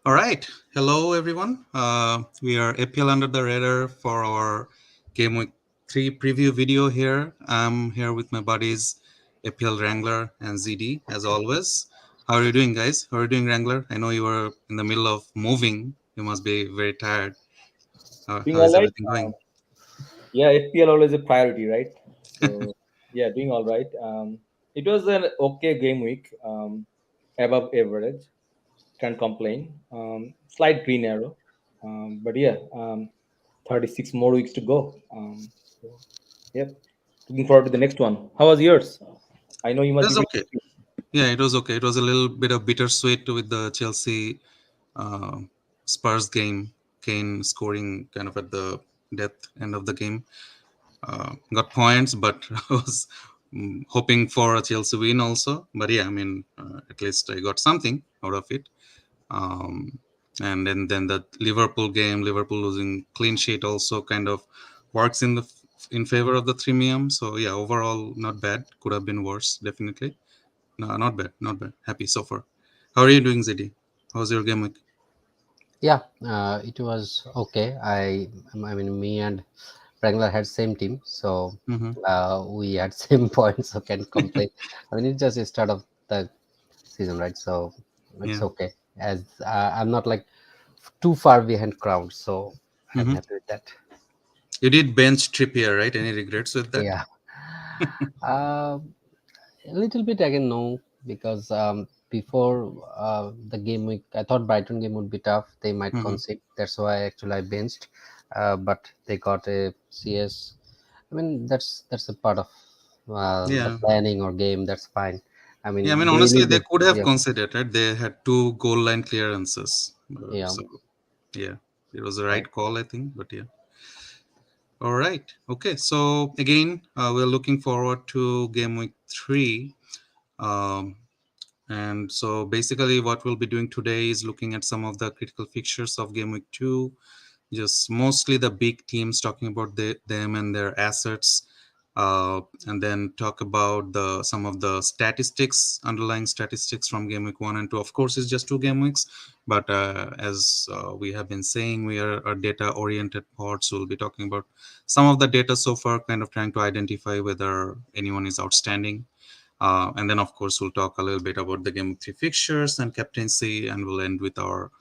All right. Hello, everyone. We are APL Under the Radar for our Game Week 3 preview video here. I'm here with my buddies, APL Wrangler and ZD, as always. How are you doing, guys? How are you doing, Wrangler? I know you were in the middle of moving. You must be very tired. Doing How all is right. everything going? Yeah, FPL always a priority, right? So yeah, doing all right. It was an okay game week, above average. Can't complain. Slight green arrow, but yeah, 36 more weeks to go. So, yeah, looking forward to the next one. How was yours? I know you It must be was pretty okay. happy. Yeah, it was okay. It was a little bit of bittersweet with the Chelsea uh, Spurs game. Kane scoring kind of at the death end of the game. Got points, but I was hoping for a Chelsea win also. But yeah, I mean, at least I got something out of it. Um, and then the Liverpool game, Liverpool losing clean sheet also kind of works in favor of the premium. So yeah, overall not bad. Could have been worse, definitely. No, not bad, not bad. Happy so far. How are you doing, Zeddy? How's your game week? Yeah, it was okay. I mean, me and Wrangler had same team, so Mm-hmm. we had same points. So can't complain. I mean, it's just the start of the season, right? So it's Yeah. okay. As I'm not like too far behind crowd, so I'm Mm-hmm. happy with that. You did bench Trippier, right? Any regrets with that? Yeah, uh, a little bit again, no, because before the game week, I thought Brighton game would be tough. They might Mm-hmm. concede. That's why actually I benched, but they got a CS. I mean, that's a part of the Yeah. planning or game. That's fine. I Yeah, I mean, mean, they honestly, need they the could have yeah, considered, right? They had two goal line clearances. yeah, So, yeah, it was the right. right call, I think. But yeah. All right. Okay. So, again, we're looking forward to game week 3. Um, and so, basically, what we'll be doing today is looking at some of the critical fixtures of game week 2, just mostly the big teams, talking about them and their assets, and then talk about the some of the statistics, underlying statistics from game week 1 and 2. Of course, it's just 2 game weeks, but as we have been saying, we are a data oriented pod, so we'll be talking about some of the data so far, kind of trying to identify whether anyone is outstanding. And then, of course, we'll talk a little bit about the game 3 fixtures and captaincy, and we'll end with our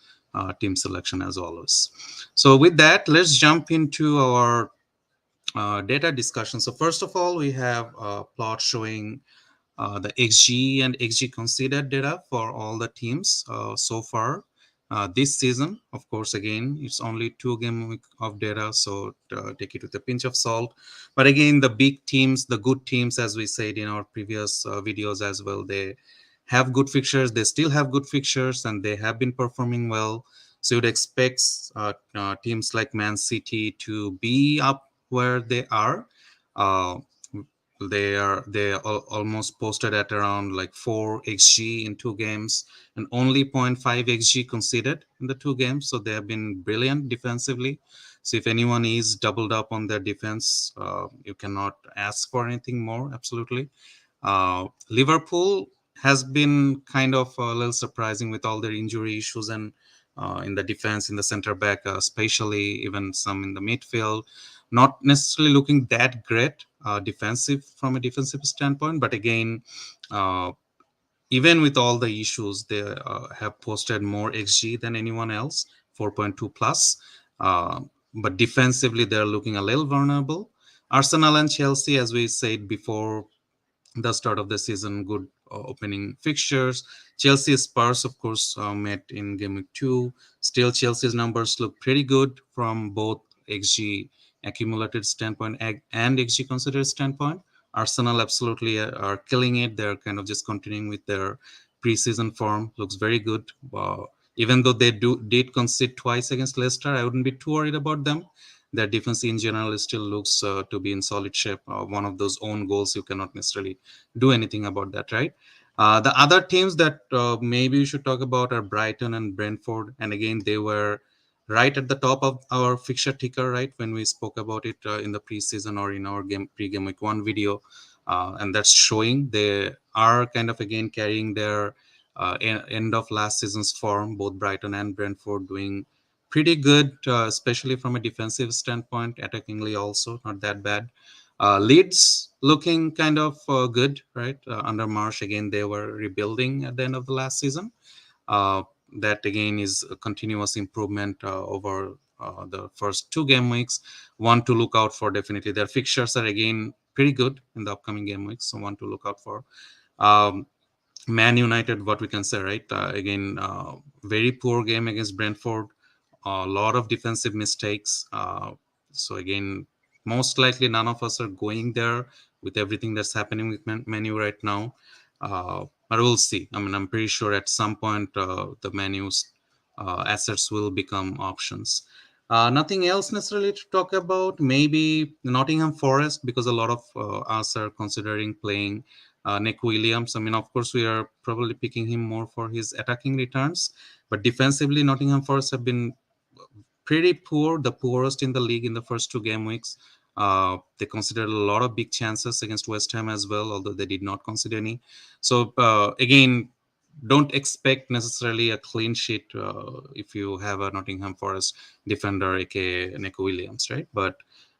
team selection as always. So, with that, let's jump into our data discussion. So, first of all, we have a plot showing the XG and XG considered data for all the teams so far this season. Of course, again, it's only 2 game week of data, so take it with a pinch of salt. But again, the big teams, the good teams, as we said in our previous videos as well, they have good fixtures. They still have good fixtures, and they have been performing well. So you'd expect teams like Man City to be up where they are. Uh, they almost posted at around like 4 xg in 2 games, and only 0.5 xg conceded in the 2 games, so they have been brilliant defensively. So if anyone is doubled up on their defense, you cannot ask for anything more, absolutely. Liverpool has been kind of a little surprising with all their injury issues, and in the defense, in the center back, especially, even some in the midfield, not necessarily looking that great defensive from a defensive standpoint. But again, uh, even with all the issues, they have posted more xg than anyone else, 4.2 plus. But defensively, they're looking a little vulnerable. Arsenal and Chelsea, as we said before the start of the season, good opening fixtures. Chelsea Spurs, of course, met in game week 2. Still, Chelsea's numbers look pretty good from both XG accumulated standpoint and XG considered standpoint. Arsenal absolutely are killing it. They're kind of just continuing with their preseason form. Looks very good. Even though they did concede twice against Leicester, I wouldn't be too worried about them. Their defense in general still looks to be in solid shape. One of those own goals, you cannot necessarily do anything about that, right? The other teams that maybe we should talk about are Brighton and Brentford. And again, they were right at the top of our fixture ticker, right, when we spoke about it in the preseason or in our pre-game week 1 video. And that's showing they are kind of again carrying their end of last season's form. Both Brighton and Brentford doing pretty good, especially from a defensive standpoint. Attackingly, also not that bad. Leeds looking kind of good, right? Under Marsh, again, they were rebuilding at the end of the last season. Uh, that again is a continuous improvement over the first two game weeks. One to look out for definitely. Their fixtures are again pretty good in the upcoming game weeks, so one to look out for. Um, Man United, what we can say, right? Again, very poor game against Brentford. A lot of defensive mistakes. So again, most likely none of us are going there with everything that's happening with Manu right now. But we'll see. I mean, I'm pretty sure at some point the Manu's assets will become options. Nothing else necessarily to talk about. Maybe Nottingham Forest, because a lot of us are considering playing Nick Williams. I mean, of course, we are probably picking him more for his attacking returns, but defensively, Nottingham Forest have been pretty poor, the poorest in the league in the first two game weeks. They considered a lot of big chances against West Ham as well, although they did not concede any. So again, don't expect necessarily a clean sheet if you have a Nottingham Forest defender, aka Nico Williams, right? But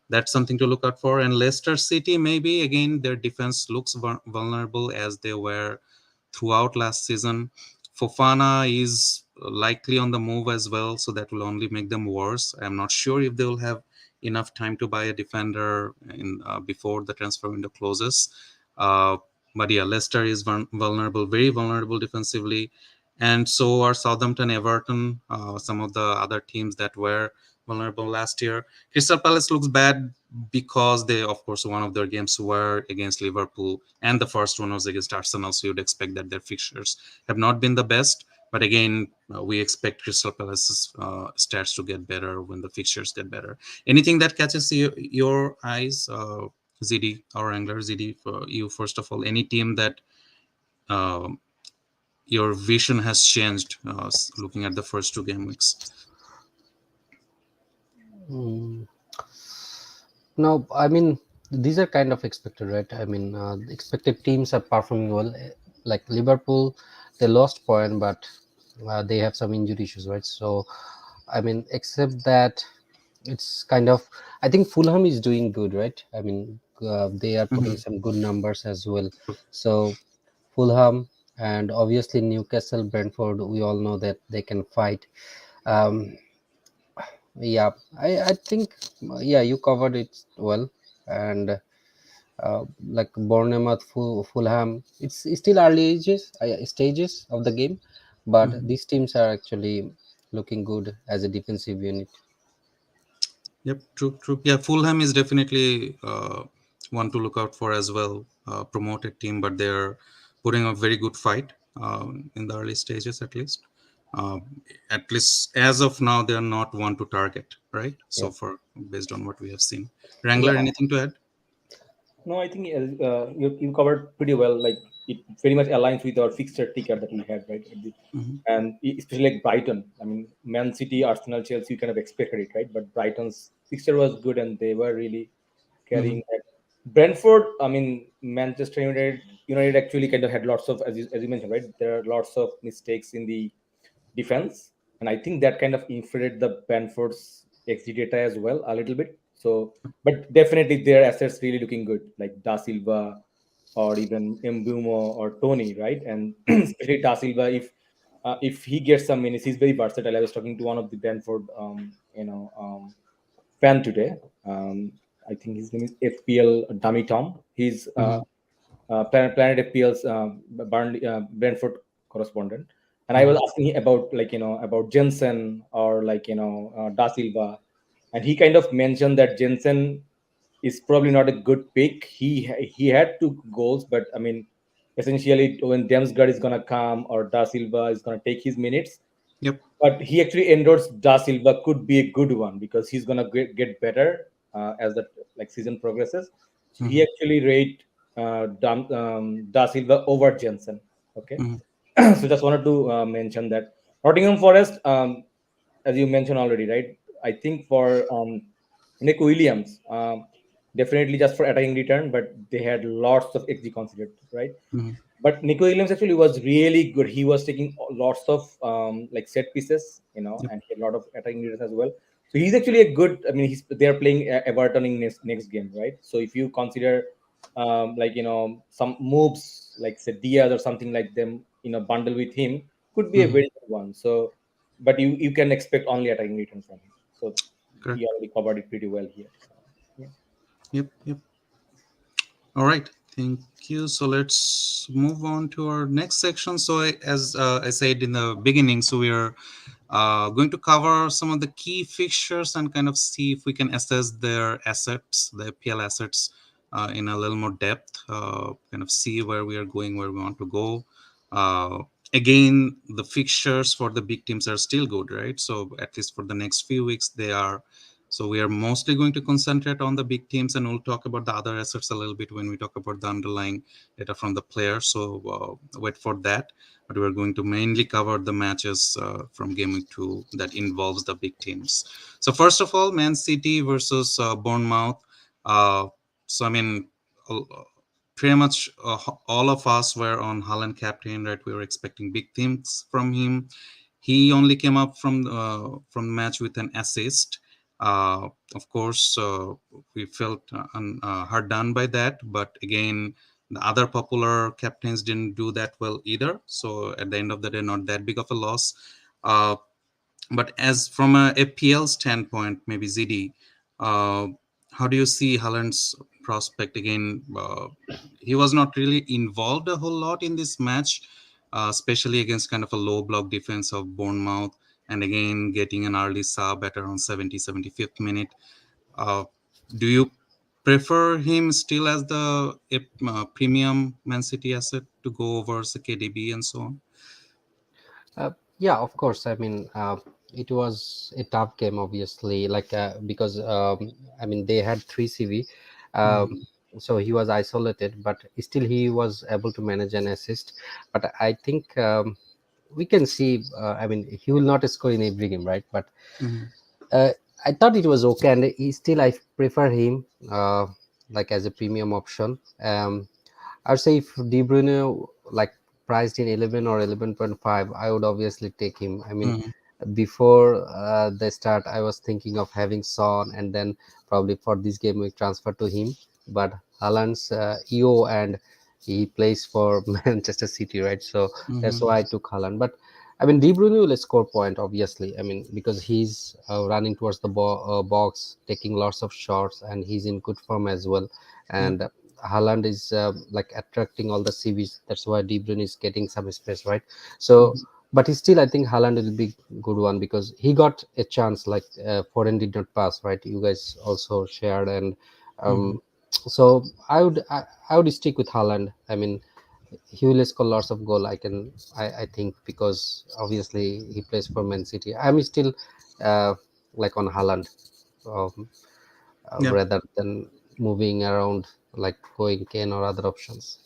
that's something to look out for. And Leicester City, maybe again, their defense looks vulnerable as they were throughout last season. Fofana is likely on the move as well, so that will only make them worse. I'm not sure if they will have enough time to buy a defender in before the transfer window closes. Uh, but yeah, Leicester is vulnerable, very vulnerable defensively, and so are Southampton, Everton, some of the other teams that were vulnerable last year. Crystal Palace looks bad because they, of course, one of their games were against Liverpool, and the first one was against Arsenal. So you'd expect that their fixtures have not been the best. But again, we expect Crystal Palace's stats to get better when the fixtures get better. Anything that catches your eyes, ZD, our angler ZD, for you first of all, any team that um your vision has changed looking at the first two game weeks? Mm. No, I mean these are kind of expected, right? I mean, the expected teams are performing well. Like Liverpool, they lost point, but they have some injury issues, right? So, I mean, except that, it's kind of. I think Fulham is doing good, right? I mean, they are putting Mm-hmm. some good numbers as well. So, Fulham and obviously Newcastle, Brentford. We all know that they can fight. Um, yeah, I think yeah, you covered it well, and like Bournemouth, Fulham, it's still early stages of the game, but Mm-hmm. these teams are actually looking good as a defensive unit. Yep, true, true. Yeah, Fulham is definitely one to look out for as well. Promoted team, but they're putting a very good fight in the early stages, at least. Uh, at least as of now, they are not one to target, right? Yeah, So far, based on what we have seen. Yeah. Wrangler, anything to add? No, I think you covered pretty well. Like it very much aligns with our fixture ticker that we had, right? Mm-hmm. And especially like Brighton. I mean, Man City, Arsenal, Chelsea, you kind of expected it, right? But Brighton's fixture was good, and they were really Mm-hmm. carrying that. Brentford, I mean, Manchester United actually kind of had lots of, as you mentioned, right? There are lots of mistakes in the defense, and I think that kind of inflated the Brentford's XG data as well a little bit. So, but definitely their assets really looking good, like Da Silva or even Mbumo or Tony, right? And especially Da Silva, if he gets some minutes, he's very versatile. I was talking to one of the Brentford, fan today. I think his name is FPL Dummy Tom. He's Mm-hmm. Planet FPL's Brentford correspondent, and I was Mm-hmm. asking him about about Jensen or Da Silva, and he kind of mentioned that Jensen is probably not a good pick. He had two goals, but I mean, essentially when Demsgaard is gonna come or Da Silva is gonna take his minutes, Yep. but he actually endorsed Da Silva could be a good one because he's gonna get better as the season progresses. So he Mm-hmm. actually rate Da Silva over Jensen. Okay, Mm-hmm. so just wanted to mention that Nottingham Forest, as you mentioned already, right? I think for Nick Williams, definitely just for attacking return, but they had lots of XG considered, right? But Nico Williams actually was really good. He was taking lots of like set pieces, Yep. and he had a lot of attacking leaders as well. So he's actually a good. I mean, they're playing Everton in next game, right? So if you consider like some moves like say Diaz or something like them, bundle with him, could be a Hmm. very good one. So, but you can expect only attacking return from him. So Correct. he already covered it pretty well here. So, yeah. Yep. Yep. All right. Thank you. So let's move on to our next section. So as I said in the beginning, so we are going to cover some of the key fixtures and kind of see if we can assess their assets, the FPL assets, in a little more depth. Kind of see where we are going, where we want to go. Uh, Again, the fixtures for the big teams are still good, right? So at least for the next few weeks, they are. So we are mostly going to concentrate on the big teams, and we'll talk about the other assets a little bit when we talk about the underlying data from the players. So wait for that. But we're going to mainly cover the matches from game week 2 that involves the big teams. So first of all, Man City versus Bournemouth. Uh, so I mean, uh, pretty much all of us were on Haaland captain, right? We were expecting big things from him. He only came up from the match with an assist. Of course, we felt hard done by that, but again, the other popular captains didn't do that well either. So at the end of the day, not that big of a loss. Uh, but as from a FPL standpoint, maybe ZD, uh, how do you see Haaland's prospect again? He was not really involved a whole lot in this match, especially against kind of a low block defense of Bournemouth, and again getting an early sub at around 70-75th minute. Uh, do you prefer him still as the premium Man City asset to go over the KDB and so on? Yeah, of course. I mean, it was a tough game, obviously, like because I mean they had three CV, Mhm. so he was isolated, but still he was able to manage an assist. But I think we can see. I mean, he will not score in every game, right? But Mhm. uh, I thought it was okay, and he still I prefer him like as a premium option. I'd say if De Bruyne like priced in 11 or 11.5, I would obviously take him. I mean, Mhm. before the start, I was thinking of having Son and then probably for this game we transfer to him. But Haaland's EO and he plays for Manchester City, right? So that's Mhm. why I took Haaland. But I mean, De Bruyne will score point, obviously. I mean, because he's running towards the box, taking lots of shots, and he's in good form as well. Yep. And Haaland is like attracting all the CVs. That's why De Bruyne is getting some space, right? So, Mhm. but he still, I think Haaland will be good one because he got a chance. Like Foden did not pass, right? You guys also shared, and Mhm. so I would stick with Haaland. I mean, he will score lots of goal. I think because obviously he plays for Man City. I'm still uh, like on Haaland. Um, Yeah. rather than moving around like going Kane or other options.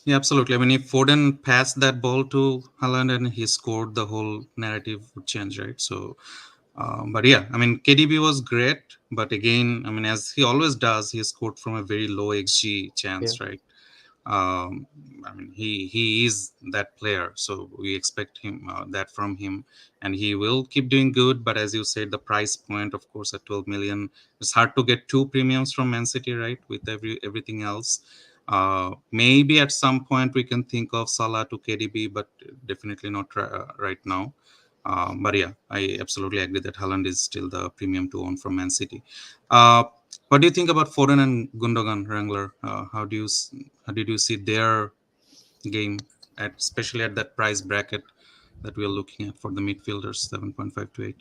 Yeah, absolutely. I mean, if Foden passed that ball to Haaland and he scored, the whole narrative would change, right? So, but yeah, I mean, KDB was great, but again, I mean, as he always does, he scored from a very low XG Yeah. chance, right? um, I mean, he is that player, so we expect him that from him, and he will keep doing good. But as you said, the price point, of course, at 12 million, it's hard to get two premiums from Man City, right? With everything else, maybe at some point we can think of Salah to KDB, but definitely not right now. But yeah, I absolutely agree that Haaland is still the premium to own from Man City. Uh, what do you think about Foden and Gundogan, Wrangler? How did you see their game, especially at that price bracket that we are looking at for the midfielders, 7.5 to 8?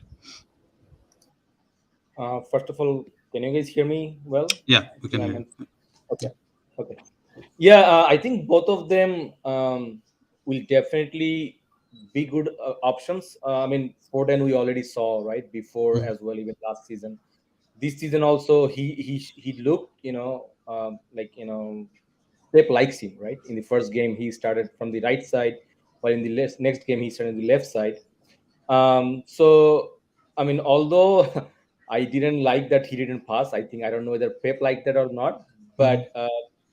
First of all, can you guys hear me well? Yeah, I we think can I'm hear on. you. Okay. Okay. Yeah, I think both of them will definitely be good options. I mean, Foden we already saw right before Mhm. as well, even last season. This season also, he looked, like Pep likes him, right? In the first game, he started from the right side, while in the next game, he started on the left side. So, I mean, although I didn't like that he didn't pass, I think I don't know whether Pep liked that or not, Mhm. but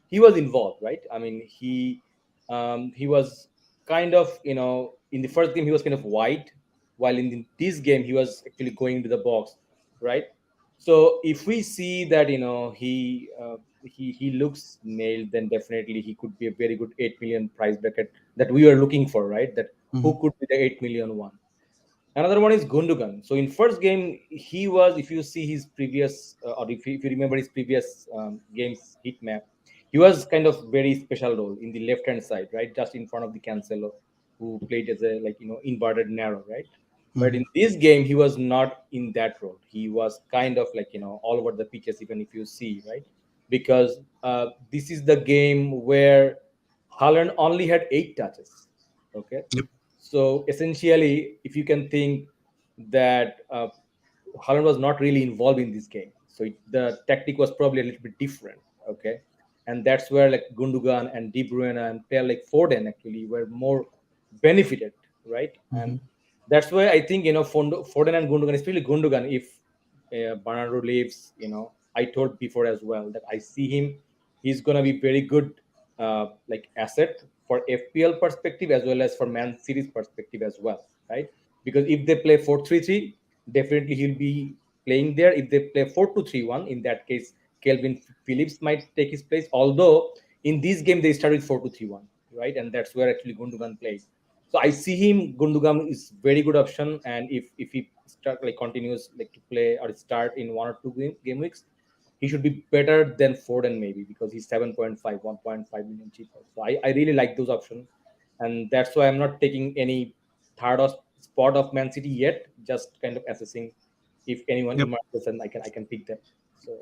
he was involved, right? I mean, he he was kind of, in the first game he was kind of wide, while in this game he was actually going into the box, right? So if we see that, he looks nailed, then definitely he could be a very good 8 million price bracket that we were looking for, right? That Hmm. who could be the 8 million one. Another one is Gundogan. So in first game, he was, if you see his previous, or if you remember his previous games heat map, he was kind of very special role in the left hand side, right, just in front of the Cancelo, who played as a, like, inverted narrow, right. But Hmm. in this game, he was not in that role. He was kind of like, all over the pitches, even if you see, right, because this is the game where Haaland only had 8 touches. Okay, Yep. so essentially, if you can think that Holland was not really involved in this game, so the tactic was probably a little bit different. Okay, and that's where like Gundogan and De Bruyne and player like Foden actually were more benefited, right? And Hmm. that's why I think, Foden and Gundogan, especially Gundogan, if Bernardo leaves, I told before as well that I see him, he's gonna be very good, like asset for FPL perspective as well as for Man City's perspective as well, right? Because if they play 4-3-3, definitely he'll be playing there. If they play 4-2-3-1, in that case, Kelvin Phillips might take his place. Although in this game they started 4-2-3-1, right? And that's where actually Gundogan plays. So I see him. Gundogan is very good option, and if he start like continues like to play or start in 1 or 2 game weeks, he should be better than Foden maybe, because he's 7.5, 1.5 million cheaper. So I really like those options, and that's why I'm not taking any third or spot of Man City yet. Just kind of assessing if anyone Yep. emerges, and I can pick them. So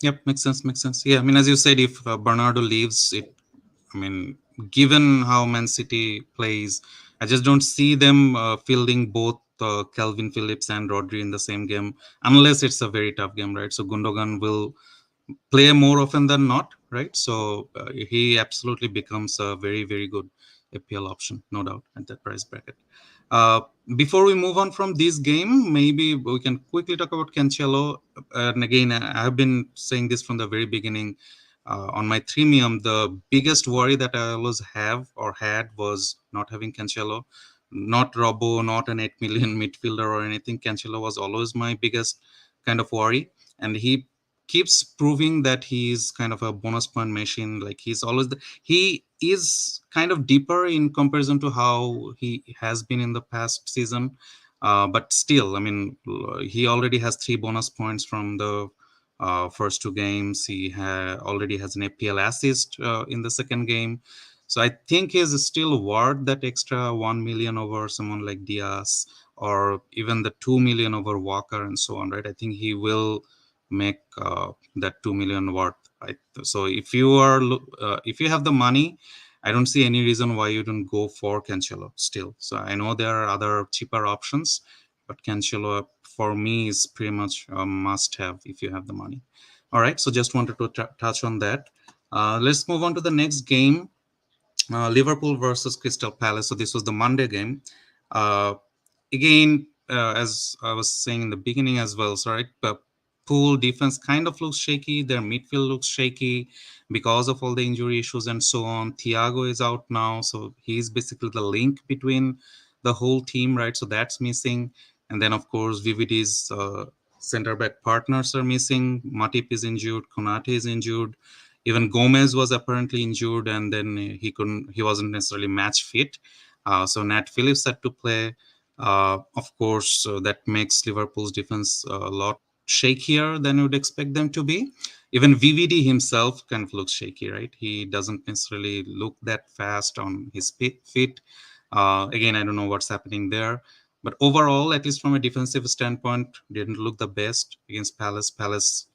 Yep. Makes sense. Makes sense. Yeah. I mean, as you said, if Bernardo leaves, I mean, given how Man City plays, I just don't see them fielding both Calvin Phillips and Rodri in the same game unless it's a very tough game, right? So Gundogan will play more often than not, right? So he absolutely becomes a very, very good FPL option, no doubt, at that price bracket. Uh, Before we move on from this game, maybe we can quickly talk about Cancelo. And again, I have been saying this from the very beginning. On my premium, the biggest worry that I always have or had was not having Cancelo, not Robbo, not an 8 million midfielder or anything. Cancelo was always my biggest kind of worry. And he keeps proving that he's kind of a bonus point machine. Like he is kind of deeper in comparison to how he has been in the past season. But still, I mean, he already has 3 bonus points from the first 2 games. He already has an APL assist in the second game. So I think he's still worth that extra 1 million over someone like Diaz, or even the 2 million over Walker and so on, right? I think he will make that 2 million worth, right? So if you have the money, I don't see any reason why you don't go for Cancelo still. So I know there are other cheaper options, but Cancelo for me is pretty much a must have if you have the money. All right, so just wanted to touch on that. Let's move on to the next game, Liverpool versus Crystal Palace. So this was the Monday game. Uh, Again, as I was saying in the beginning as well, so right, but pool defense kind of looks shaky. Their midfield looks shaky because of all the injury issues and so on. Thiago is out now, so he's basically the link between the whole team, right? So that's missing. And then of course VVD's center back partners are missing. Matip is injured, Konate is injured, even Gomez was apparently injured, and then he wasn't necessarily match fit. So Nat Phillips had to play. Of course, that makes Liverpool's defense a lot shakier than you'd expect them to be. Even VVD himself kind of looks shaky, right? He doesn't necessarily look that fast on his feet. Again, I don't know what's happening there. But overall, at least from a defensive standpoint, didn't look the best against Palace. Palace,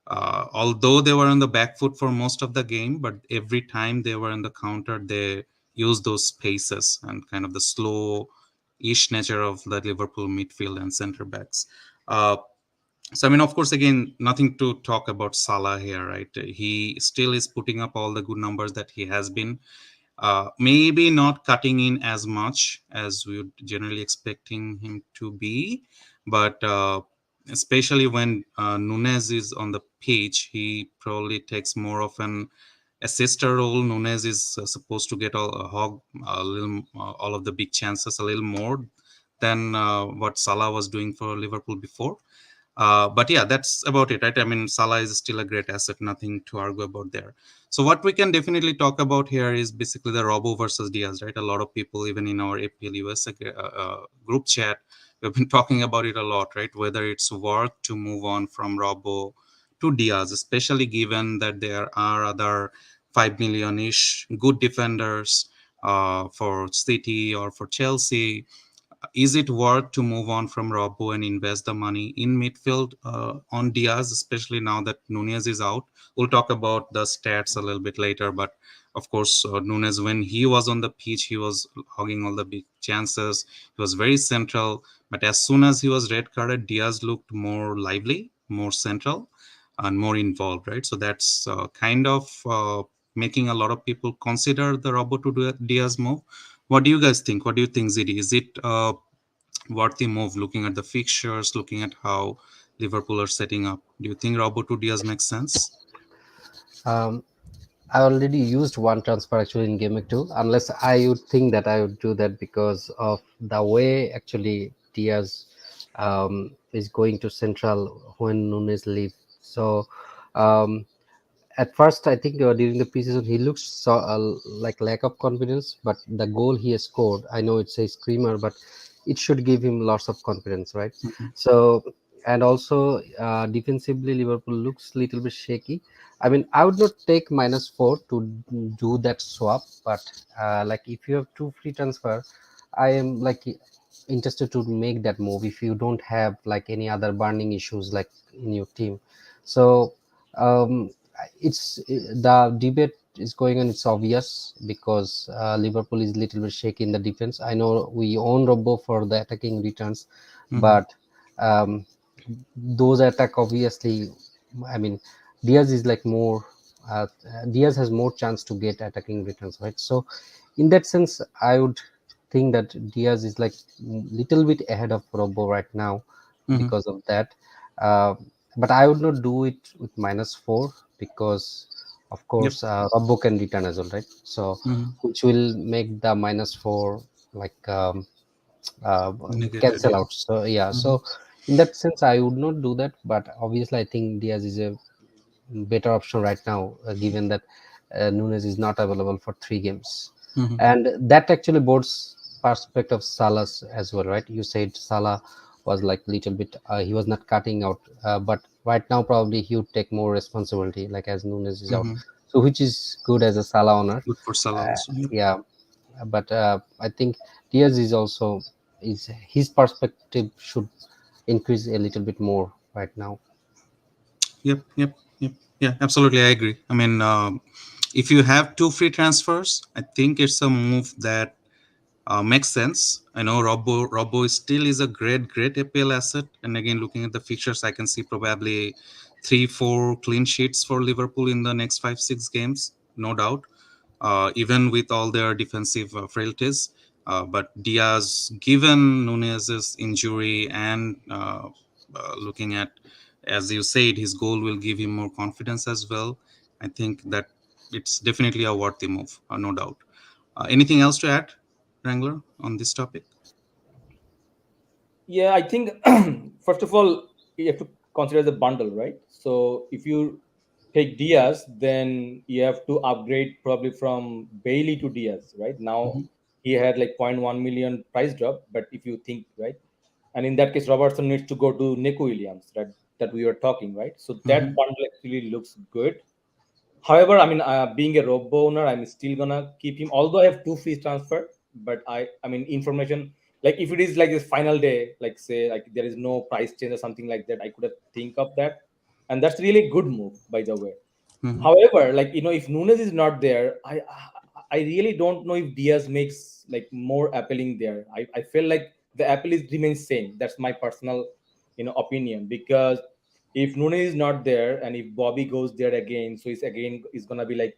although they were on the back foot for most of the game, but every time they were in the counter, they used those spaces and kind of the slow-ish nature of the Liverpool midfield and center backs. Uh, so I mean, of course, again, nothing to talk about Salah here, right? He still is putting up all the good numbers that he has been. Maybe not cutting in as much as we would generally expecting him to be, but especially when Nunez is on the pitch, he probably takes more of an assister role. Nunes is supposed to get hog a little all of the big chances a little more than what Salah was doing for Liverpool before. But yeah, that's about it, right? I mean, Salah is still a great asset, nothing to argue about there. So what we can definitely talk about here is basically the Robo versus Diaz, right? A lot of people, even in our APL US group chat, we've been talking about it a lot, right? Whether it's worth to move on from Robo to Diaz, especially given that there are other 5 million-ish good defenders for City or for Chelsea. Is it worth to move on from Robbo and invest the money in midfield on Diaz, especially now that Nunez is out? We'll talk about the stats a little bit later, but of course, Nunez, when he was on the pitch, he was hogging all the big chances. He was very central, but as soon as he was red carded, Diaz looked more lively, more central, and more involved, right? So that's kind of making a lot of people consider the Robbo to Diaz move. What do you guys think? What do you think, Zidi? Is it worthy move looking at the fixtures, looking at how Liverpool are setting up? Do you think Roberto Diaz makes sense? Um, I already used one transfer actually in Game Week 2, unless I would think that I would do that because of the way actually Diaz is going to central when Nunes leave. So um, at first, I think during the preseason he looks like lack of confidence, but the goal he has scored, I know it's a screamer, but it should give him lots of confidence, right? Mhm, So and also defensively, Liverpool looks little bit shaky. I mean, I would not take -4 to do that swap, but like if you have two free transfer, I am like interested to make that move if you don't have like any other burning issues like in your team. So it's the debate is going on. It's obvious because Liverpool is little bit shaky in the defense. I know we own Robbo for the attacking returns, mhm, but um, those attack obviously, I mean, Diaz is like more. Uh, Diaz has more chance to get attacking returns, right? So, in that sense, I would think that Diaz is like little bit ahead of Robbo right now mhm. because of that. Uh, but I would not do it with -4 because, of Yep. course, Robbo can return as well, right? So, Mhm. which will make the -4 like uh, Negated. cancel Yeah. out. So yeah, Mhm, so in that sense, I would not do that. But obviously, I think Diaz is a better option right now, given that Nunes is not available for 3 games, mhm, and that actually boards perspective of Salah's as well, right? You said Salah was like little bit he was not cutting out, but right now probably he would take more responsibility, like as Nunes is out, mhm. so which is good as a Salah owner. Good for Salah also. Yep. Yeah, but I think Diaz is also is his perspective should increase a little bit more right now. Yep. Yep. Yep. Yeah. Absolutely, I agree. I mean, if you have two free transfers, I think it's a move that makes sense. I know Robbo still is a great APL asset. And again, looking at the fixtures, I can see probably 3-4 clean sheets for Liverpool in the next 5-6 games, no doubt. Even with all their defensive frailties. But Diaz, given Nunez's injury and looking at, as you said, his goal will give him more confidence as well. I think that it's definitely a worthy move, no doubt. Anything else to add, Wrangler, on this topic? Yeah, I think first of all you have to consider the bundle, right? So if you take Diaz, then you have to upgrade probably from Bailey to Diaz, right? Now Hmm. he had like 0.1 million price drop, but if you think right, and in that case Robertson needs to go to Nico Williams, right? That we were talking, right? So that Hmm. bundle actually looks good. However, I mean, being a robo owner, I'm still gonna keep him. Although I have two free transfer, but I mean, information like if it is like this final day, like say like there is no price change or something like that, I could have think of that, and that's really a good move, by the way. Hmm. However, like if Nunes is not there, I really don't know if Diaz makes like more appealing there. I feel like the appeal is remains same. That's my personal opinion, because if Nunes is not there and if Bobby goes there again, so it's again is gonna be like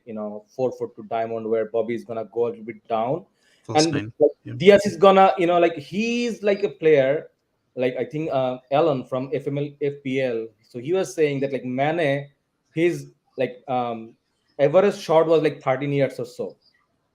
4 foot to diamond where Bobby is gonna go a little bit down, False and nine. like, Yeah. Diaz is gonna like he's like a player like I think Alan from FML FPL. So he was saying that like Mane, he's like average shot was like 13 years or so,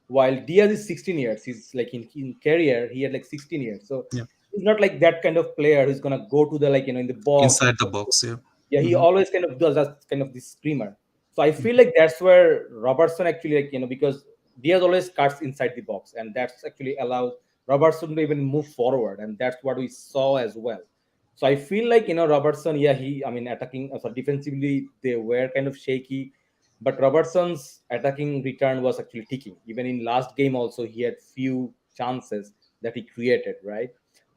while Diaz is 16 years. He's like in career, he had like 16 years. So Yeah. he's not like that kind of player who's gonna go to the like in the box and Inside the box. Yeah. yeah, he Hmm. always kind of does that kind of this screamer. So I feel like that's where Robertson actually like because Diaz always cuts inside the box, and that's actually allows Robertson to even move forward, and that's what we saw as well. So I feel like Robertson, yeah, he I mean attacking so defensively they were kind of shaky, but Robertson's attacking return was actually ticking. Even in last game also he had few chances that he created, right?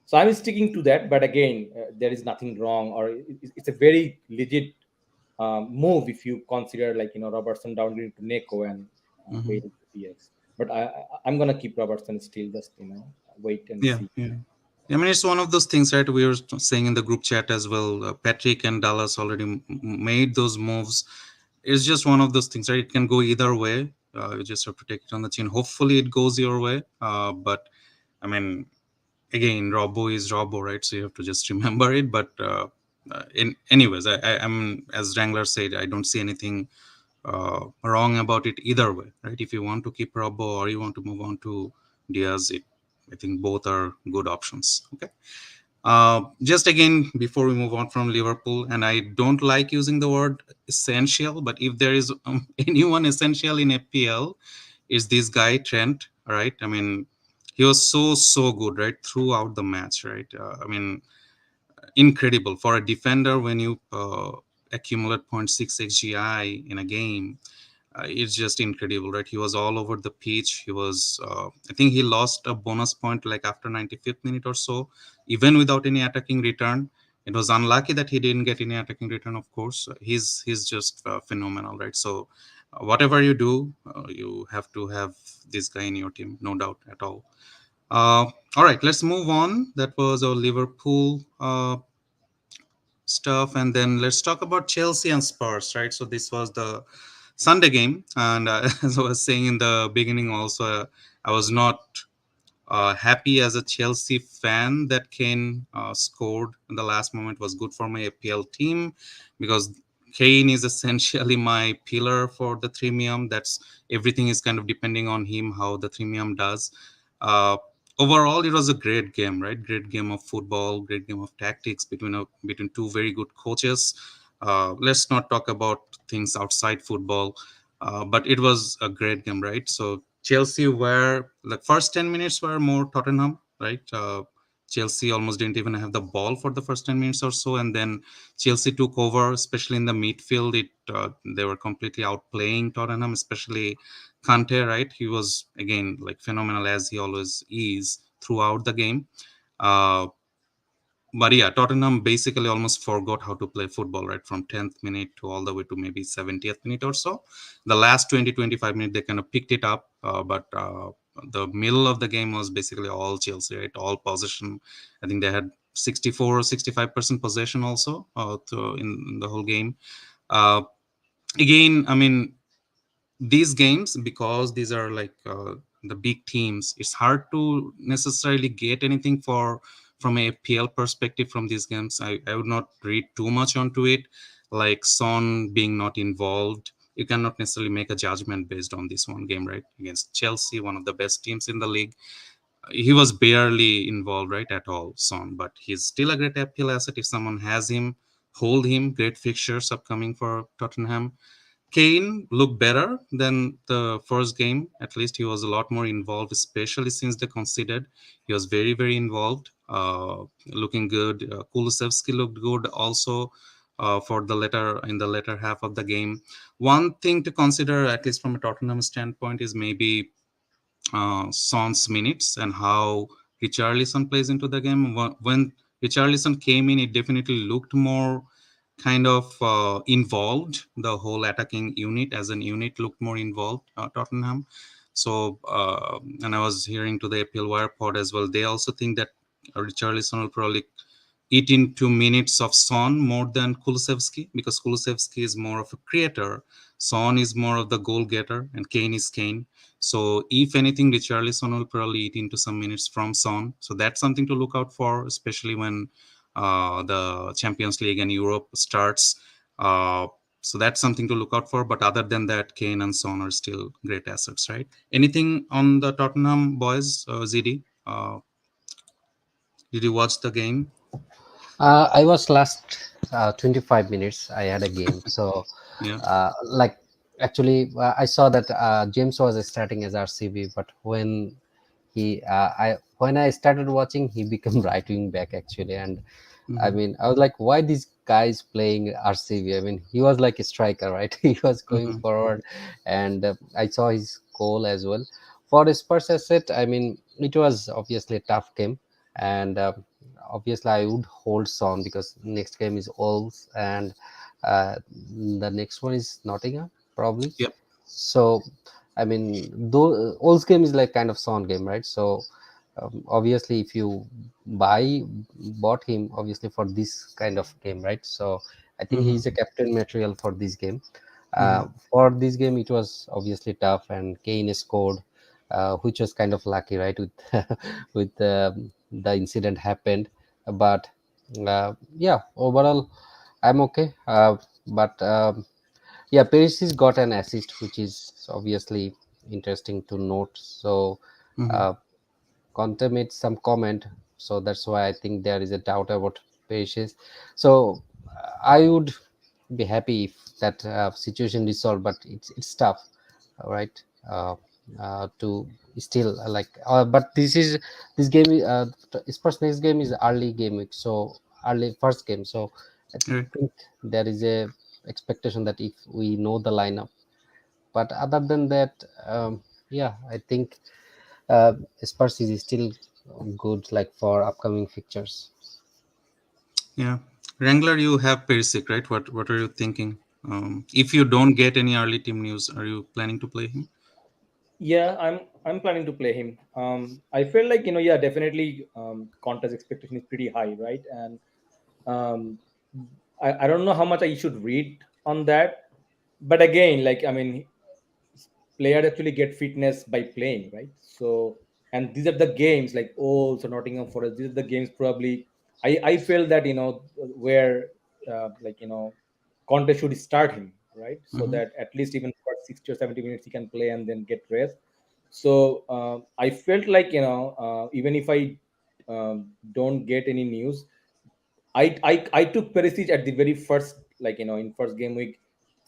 So I'm sticking to that, but again, there is nothing wrong, or it's a very legit move if you consider like Robertson downgrading to Neko and Hmm. waiting to DX. But I'm gonna keep Robertson still, just wait and Yeah. see. Yeah. I mean, it's one of those things, right? We were saying in the group chat as well. Patrick and Dallas already made those moves. It's just one of those things, right? It can go either way. You just have to take it on the chin. Hopefully, it goes your way. But I mean, again, Robbo is Robbo, right? So you have to just remember it. But anyways, I'm as Wrangler said, I don't see anything wrong about it either way, right? If you want to keep Robbo or you want to move on to Diaz, I think both are good options. Okay. Just again, before we move on from Liverpool, and I don't like using the word essential, but if there is anyone essential in FPL, is this guy Trent, right? I mean, he was so good, right, throughout the match, right? I mean, incredible for a defender when you accumulate zero point 0.6 xgi in a game. It's just incredible, right? He was all over the pitch. He was, I think he lost a bonus point like after 95th minute or so, even without any attacking return. It was unlucky that he didn't get any attacking return. Of course, he's just phenomenal, right? So, whatever you do, you have to have this guy in your team, no doubt at all. Uh, all right, let's move on. That was our Liverpool stuff, and then let's talk about Chelsea and Spurs, right? So this was the Sunday game, and as I was saying in the beginning, also I was not happy as a Chelsea fan that Kane scored in the last moment. Was good for my APL team because Kane is essentially my pillar for the Threemium. That's everything is kind of depending on him how the Threemium does. Uh, Overall, it was a great game, right? Great game of football, great game of tactics between two very good coaches. Let's not talk about things outside football, but it was a great game, right? So Chelsea were the first 10 minutes were more Tottenham, right? Chelsea almost didn't even have the ball for the first 10 minutes or so, and then Chelsea took over, especially in the midfield. They were completely outplaying Tottenham, especially Kante, right? He was again like phenomenal as he always is throughout the game. Uh, but yeah, Tottenham basically almost forgot how to play football, right? From 10th minute to all the way to maybe 70th minute or so. The last 20-25 minutes, they kind of picked it up. But the middle of the game was basically all Chelsea, right? All possession. I think they had 64 or 65% possession also in the whole game. Uh, Again, I mean, these games, because these are like the big teams, it's hard to necessarily get anything for from a PL perspective from these games. I would not read too much onto it, like Son being not involved. You cannot necessarily make a judgment based on this one game, right, against Chelsea, one of the best teams in the league. He was barely involved, right, at all, Son, but he's still a great FPL asset if someone has him. Hold him. Great fixtures upcoming for Tottenham. Kane looked better than the first game. At least he was a lot more involved, especially since they conceded. He was very involved, looking good. Kulusevski looked good also for the later half of the game. One thing to consider, at least from a Tottenham standpoint, is maybe Son's minutes and how Richarlison plays into the game. When Richarlison came in, it definitely looked more kind of involved. The whole attacking unit as an unit looked more involved, Tottenham. So, and I was hearing to the APL Wire pod as well. They also think that Richarlison will probably eat into minutes of Son more than Kulusevski because Kulusevski is more of a creator. Son is more of the goal getter, and Kane is Kane. So, if anything, Richarlison will probably eat into some minutes from Son. So, that's something to look out for, especially when the Champions League and Europe starts. Uh, So that's something to look out for. But other than that, Kane and Son are still great assets, right? Anything on the Tottenham boys, ZD? Did you watch the game? I was last 25 minutes. I had a game, so Yeah. like actually, I saw that James was starting as RCB, but when I started watching, he became right wing back actually, and I Hmm. mean, I was like, why these guys playing RCB? I mean, he was like a striker, right? He was going Hmm. forward, and I saw his goal as well. For Spurs asset, I mean, it was obviously a tough game, and obviously I would hold Son because next game is Wolves, and the next one is Nottingham probably. Yep. So, I mean, though Wolves game is like kind of Son game, right? So obviously if you buy bought him obviously for this kind of game, right? So I think Hmm. he's a captain material for this game. Hmm. For this game it was obviously tough, and Kane scored, which was kind of lucky, right? With with the incident happened, but yeah, overall I'm okay. But yeah, Perisic got an assist, which is obviously interesting to note. So Hmm. uh, Conte made some comment, so that's why I think there is a doubt about patience. So I would be happy if that situation is solved, but it's tough, right? Uh, to still but this game Spurs next game is early game week, so early first game. So I Right. think there is a expectation that if we know the lineup, but other than that, yeah, I think uh, Spurs is still good like for upcoming fixtures. Yeah. Wrangler, you have Perisic, right? What are you thinking? If you don't get any early team news, are you planning to play him? Yeah, I'm planning to play him. I feel like yeah, definitely. Conta's expectation is pretty high, right? And um, I don't know how much I should read on that, but again, like I mean, players actually get fitness by playing, right? So, and these are the games like so Nottingham Forest. These are the games probably. I feel that where like Conte should start him, right? So Hmm. that at least even for 60 or 70 minutes he can play and then get rest. So I felt like even if I don't get any news, I took Perisic at the very first, like in first game week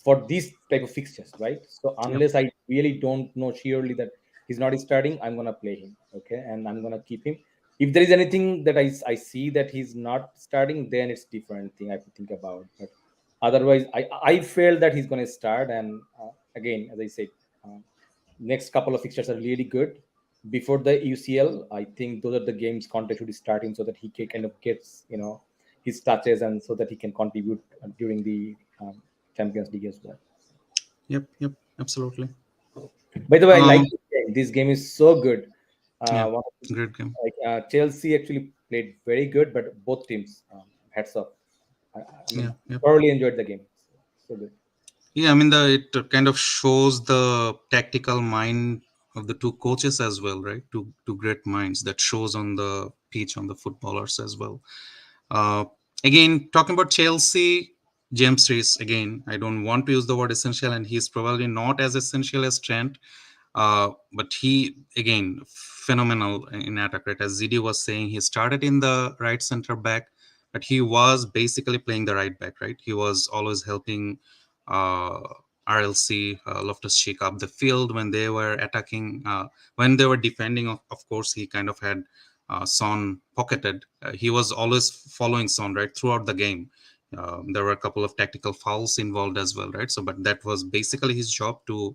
for these type of fixtures, right? So Yep. unless I really don't know surely that he's not starting, I'm gonna play him, okay, and I'm gonna keep him. If there is anything that I see that he's not starting, then it's different thing I have to think about. But otherwise, I feel that he's gonna start, and again, as I said, uh, next couple of fixtures are really good. Before the UCL, I think those are the games Conte should start him so that he can kind of gets his touches and so that he can contribute during the Champions League as well. Yep. Yep. Absolutely. By the way, I like Um. this game. This game is so good. Yeah. One of the, Great game. like Chelsea actually played very good, but both teams hats off. I Yeah. mean, Yep. thoroughly enjoyed the game. So good. Yeah, I mean, it kind of shows the tactical mind of the two coaches as well, right? Two great minds that shows on the pitch on the footballers as well. Uh, Again, talking about Chelsea, James Reese. Again, I don't want to use the word essential, and he's probably not as essential as Trent. But he again phenomenal in attack, right? As ZD was saying, he started in the right center back, but he was basically playing the right back, right? He was always helping uh, RLC Loftus Cheek up the field when they were attacking, when they were defending. Of course, he kind of had Son pocketed. He was always following Son right throughout the game. There were a couple of tactical fouls involved as well, right? So, but that was basically his job to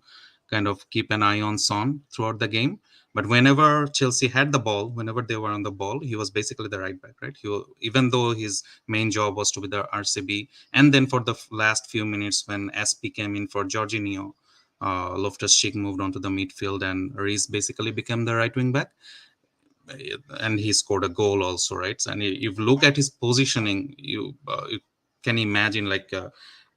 kind of keep an eye on Son throughout the game. But whenever Chelsea had the ball, whenever they were on the ball, he was basically the right back, right? Even though his main job was to be the RCB, and then for the last few minutes when SP came in for Jorginho, Loftus Cheek moved on to the midfield, and Reese basically became the right wing back, and he scored a goal also, right? And if you look at his positioning, you can imagine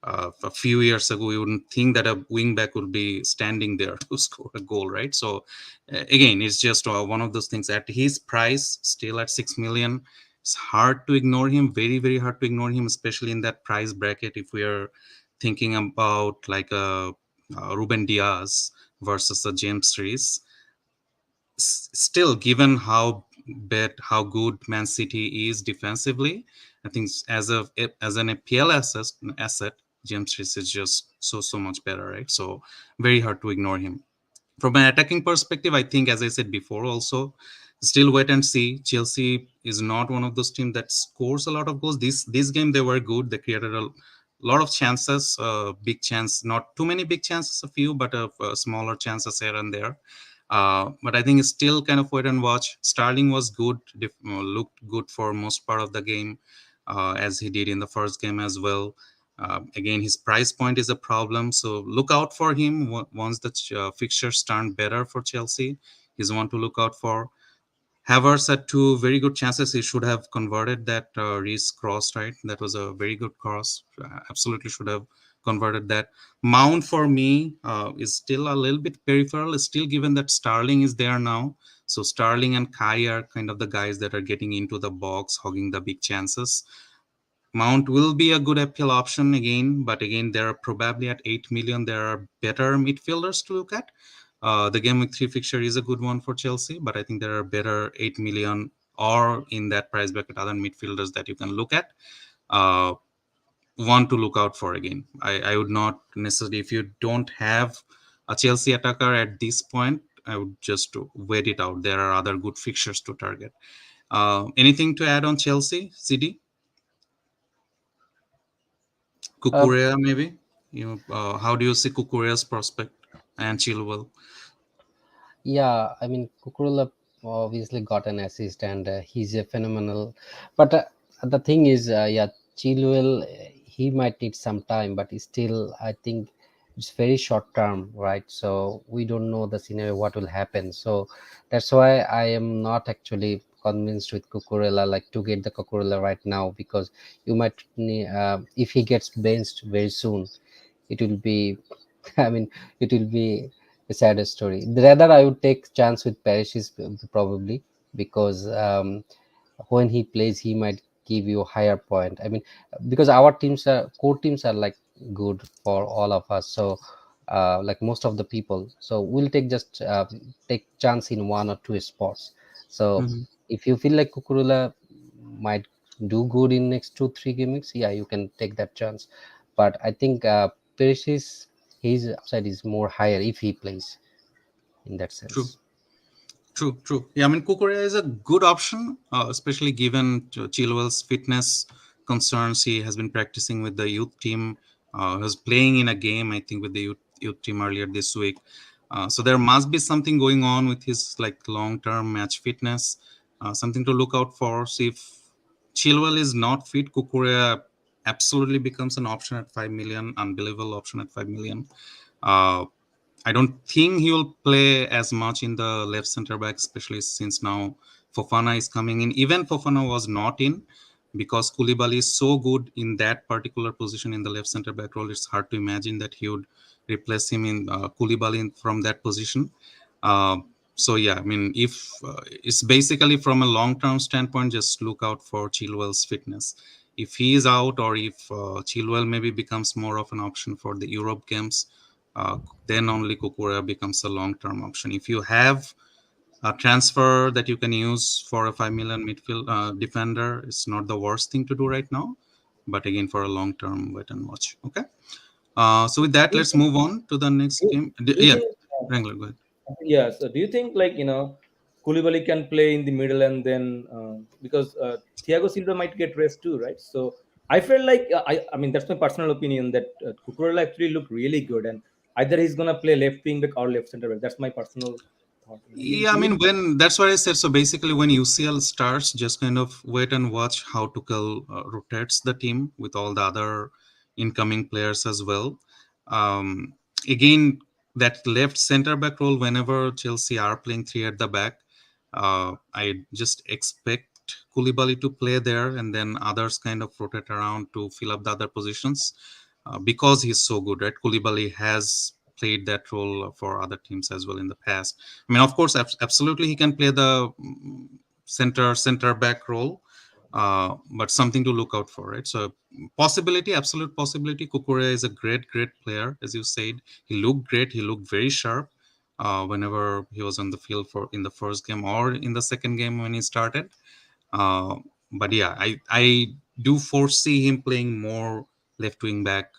a few years ago you wouldn't think that a wing back would be standing there to score a goal, right? So again, it's just one of those things. At his price, still at 6 million, it's hard to ignore him, very hard to ignore him, especially in that price bracket. If we are thinking about like a Ruben Diaz versus a James Reese. Still, given how good Man City is defensively, I think as an FPL asset, James Reese is just so much better, right? So very hard to ignore him. From an attacking perspective, I think, as I said before, also still wait and see. Chelsea is not one of those teams that scores a lot of goals. This game they were good. They created a lot of chances, big chance, not too many big chances, a few, but smaller chances here and there. But I think it's still kind of wait and watch. Sterling was good, looked good for most part of the game, as he did in the first game as well. Again, his price point is a problem, so look out for him once the fixtures turn better for Chelsea. He's one to look out for. Havertz had two very good chances. He should have converted that Reece cross, right? That was a very good cross. Absolutely should have converted that. Mount for me is still a little bit peripheral, still given that Sterling is there now. So Sterling and Kai are kind of the guys that are getting into the box, hogging the big chances. Mount will be a good FPL option again, but again, there are probably at 8 million, there are better midfielders to look at. The game week 3 fixture is a good one for Chelsea, but I think there are better 8 million or in that price bracket other midfielders that you can look at. Uh, One to look out for again. I would not necessarily, if you don't have a Chelsea attacker at this point, I would just wait it out. There are other good fixtures to target. Anything to add on Chelsea, CD? Uh, Kukurea, maybe. How do you see Kukurea's prospect and Chilwell? Yeah, I mean, Kukurula obviously got an assist, and he's a phenomenal. But the thing is, yeah, Chilwell, he might need some time, but he's still, I think it's very short term, right? So we don't know the scenario, what will happen. So that's why I am not actually convinced with Kukurela, like to get the Kukurela right now, because you might need, if he gets benched very soon, it will be I mean, it will be a sadder story. Rather, I would take chance with Parishes probably, because when he plays, he might give you a higher point. I mean, because our teams are core teams are like good for all of us. So, like most of the people, so we'll take just take chance in one or two spots. So, Mhm. if you feel like Kukurula might do good in next 2 3 games, yeah, you can take that chance. But I think Parishes, his upside is more higher if he plays in that True. sense. True. Yeah, I mean, Kukurea is a good option, especially given Chilwell's fitness concerns. He has been practicing with the youth team. He was playing in a game, I think, with the youth team earlier this week. So there must be something going on with his like long-term match fitness. Something to look out for. See if Chilwell is not fit, Kukurea absolutely becomes an option at 5 million. Unbelievable option at 5 million. Uh, I don't think he will play as much in the left center back, especially since now Fofana is coming in. Even Fofana was not in because Koulibaly is so good in that particular position in the left center back role. It's hard to imagine that he would replace him in Koulibaly from that position. Uh, so yeah, I mean, if it's basically from a long-term standpoint, just look out for Chilwell's fitness. If he is out, or if Chilwell maybe becomes more of an option for the Europe games, uh, then only Kukurea becomes a long-term option. If you have a transfer that you can use for a 5 million midfield defender, it's not the worst thing to do right now. But again, for a long-term, wait and watch. Okay. So with that, Do you let's think? move on to the next game. Do you Yeah, think? Wrangler, go ahead. Yeah. So do you think like Koulibaly can play in the middle and then because Thiago Silva might get rest too, right? So I felt like I mean that's my personal opinion that Cucurella actually looked really good and either he's gonna play left wing back or left center back. That's my personal thought. Yeah, I Do you mean, think? when that's what I said. So basically, when UCL starts, just kind of wait and watch how Tuchel rotates the team with all the other incoming players as well. Um, Again, that left center back role, whenever Chelsea are playing three at the back, I just expect Koulibaly to play there, and then others kind of rotate around to fill up the other positions because he's so good, right? Koulibaly has played that role for other teams as well in the past. I mean, of course, absolutely, he can play the center back role. but something to look out for, right? So possibility, absolute possibility. Kukure is a great player, as you said. He looked great. He looked very sharp whenever he was on the field for in the first game or in the second game when he started. Uh, but yeah, I do foresee him playing more left wing back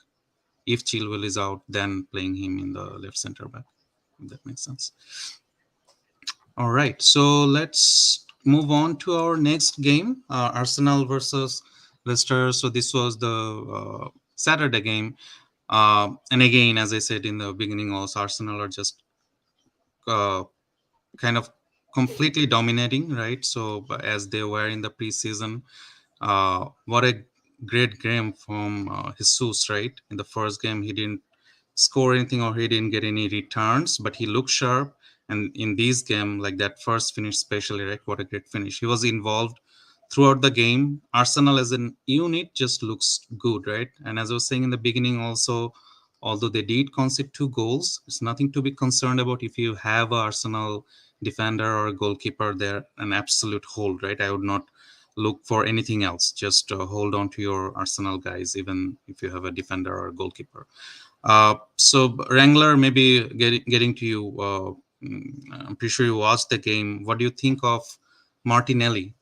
if Chilwell is out than playing him in the left center back. If that makes sense. All right, so let's move on to our next game, Arsenal versus Leicester. So this was the Saturday game, and again, as I said in the beginning, also Arsenal are just uh, kind of completely dominating, right? So as they were in the preseason, what a great game from Jesus, right? In the first game, he didn't score anything or he didn't get any returns, but he looked sharp. And in this game, like that first finish, especially, right? What a great finish! He was involved throughout the game. Arsenal as an unit just looks good, right? And as I was saying in the beginning, also, although they did concede 2 goals, it's nothing to be concerned about if you have a Arsenal defender or a goalkeeper there, an absolute hold, right? I would not look for anything else. Just hold on to your Arsenal guys, even if you have a defender or a goalkeeper. So Wrangler, maybe getting to you. I'm pretty sure you watched the game. What do you think of Martinelli?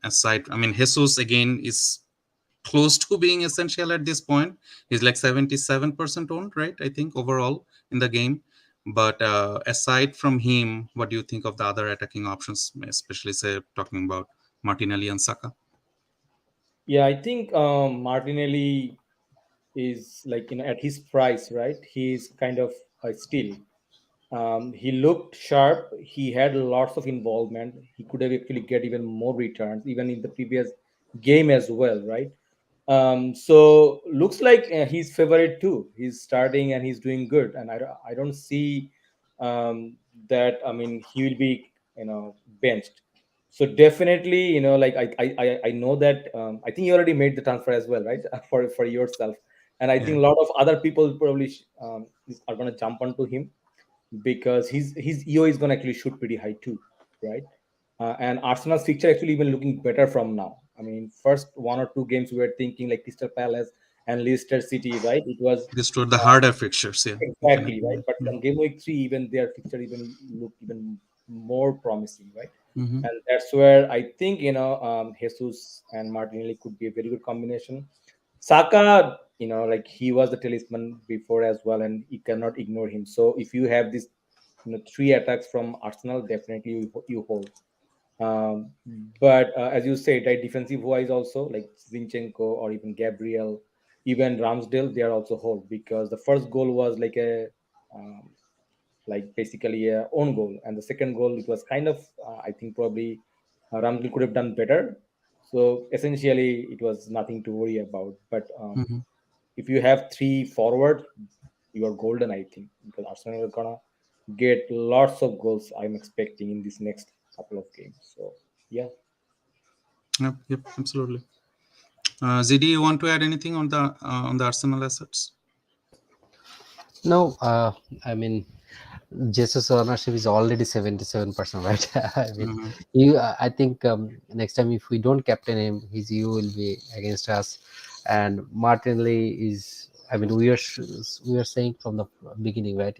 Aside, I mean, Jesus again is close to being essential at this point. He's like 77% owned, right? I think overall in the game. But aside from him, what do you think of the other attacking options, especially say talking about Martinelli and Saka? Yeah, I think Martinelli is like, at his price, right? He's kind of a steal. He looked sharp. He had lots of involvement. He could have actually get even more returns, even in the previous game as well, right? So looks like he's favorite too. He's starting and he's doing good, and I don't see that. I mean, he will be benched. So definitely, like I know that. I think you already made the transfer as well, right? For yourself, and I Yeah, think a lot of other people probably are gonna jump onto him because his EO is going to actually shoot pretty high too, right? And Arsenal's fixture actually even looking better from now. I mean, first 1 or 2 games we were thinking like Crystal Palace and Leicester City, right? It was this were the harder fixtures. Yeah, we can exactly right. agree. But on game week 3, even their fixture even look even more promising, right? Mm-hmm. And that's where I think Jesus and Martinelli could be a very good combination. Saka, like he was the talisman before as well, and you cannot ignore him. So if you have this, 3 attacks from Arsenal, definitely you hold. Um, but as you said, right, defensive wise also like Zinchenko or even Gabriel, even Ramsdale, they are also hold because the first goal was um, like basically a own goal, and the second goal it was kind of I think probably Ramsdale could have done better. So essentially, it was nothing to worry about. But Mm-hmm. if you have 3 forward, you are golden, I think, because Arsenal are gonna get lots of goals. I'm expecting in this next couple of games. So yeah. Yep, yep, absolutely. ZD, you want to add anything on the Arsenal assets? No, I mean, Jesus' ownership is already 77%, right? I mean, Mm-hmm. I think next time if we don't captain him, his EU will be against us. And Martinelli is, I mean, we are saying from the beginning, right?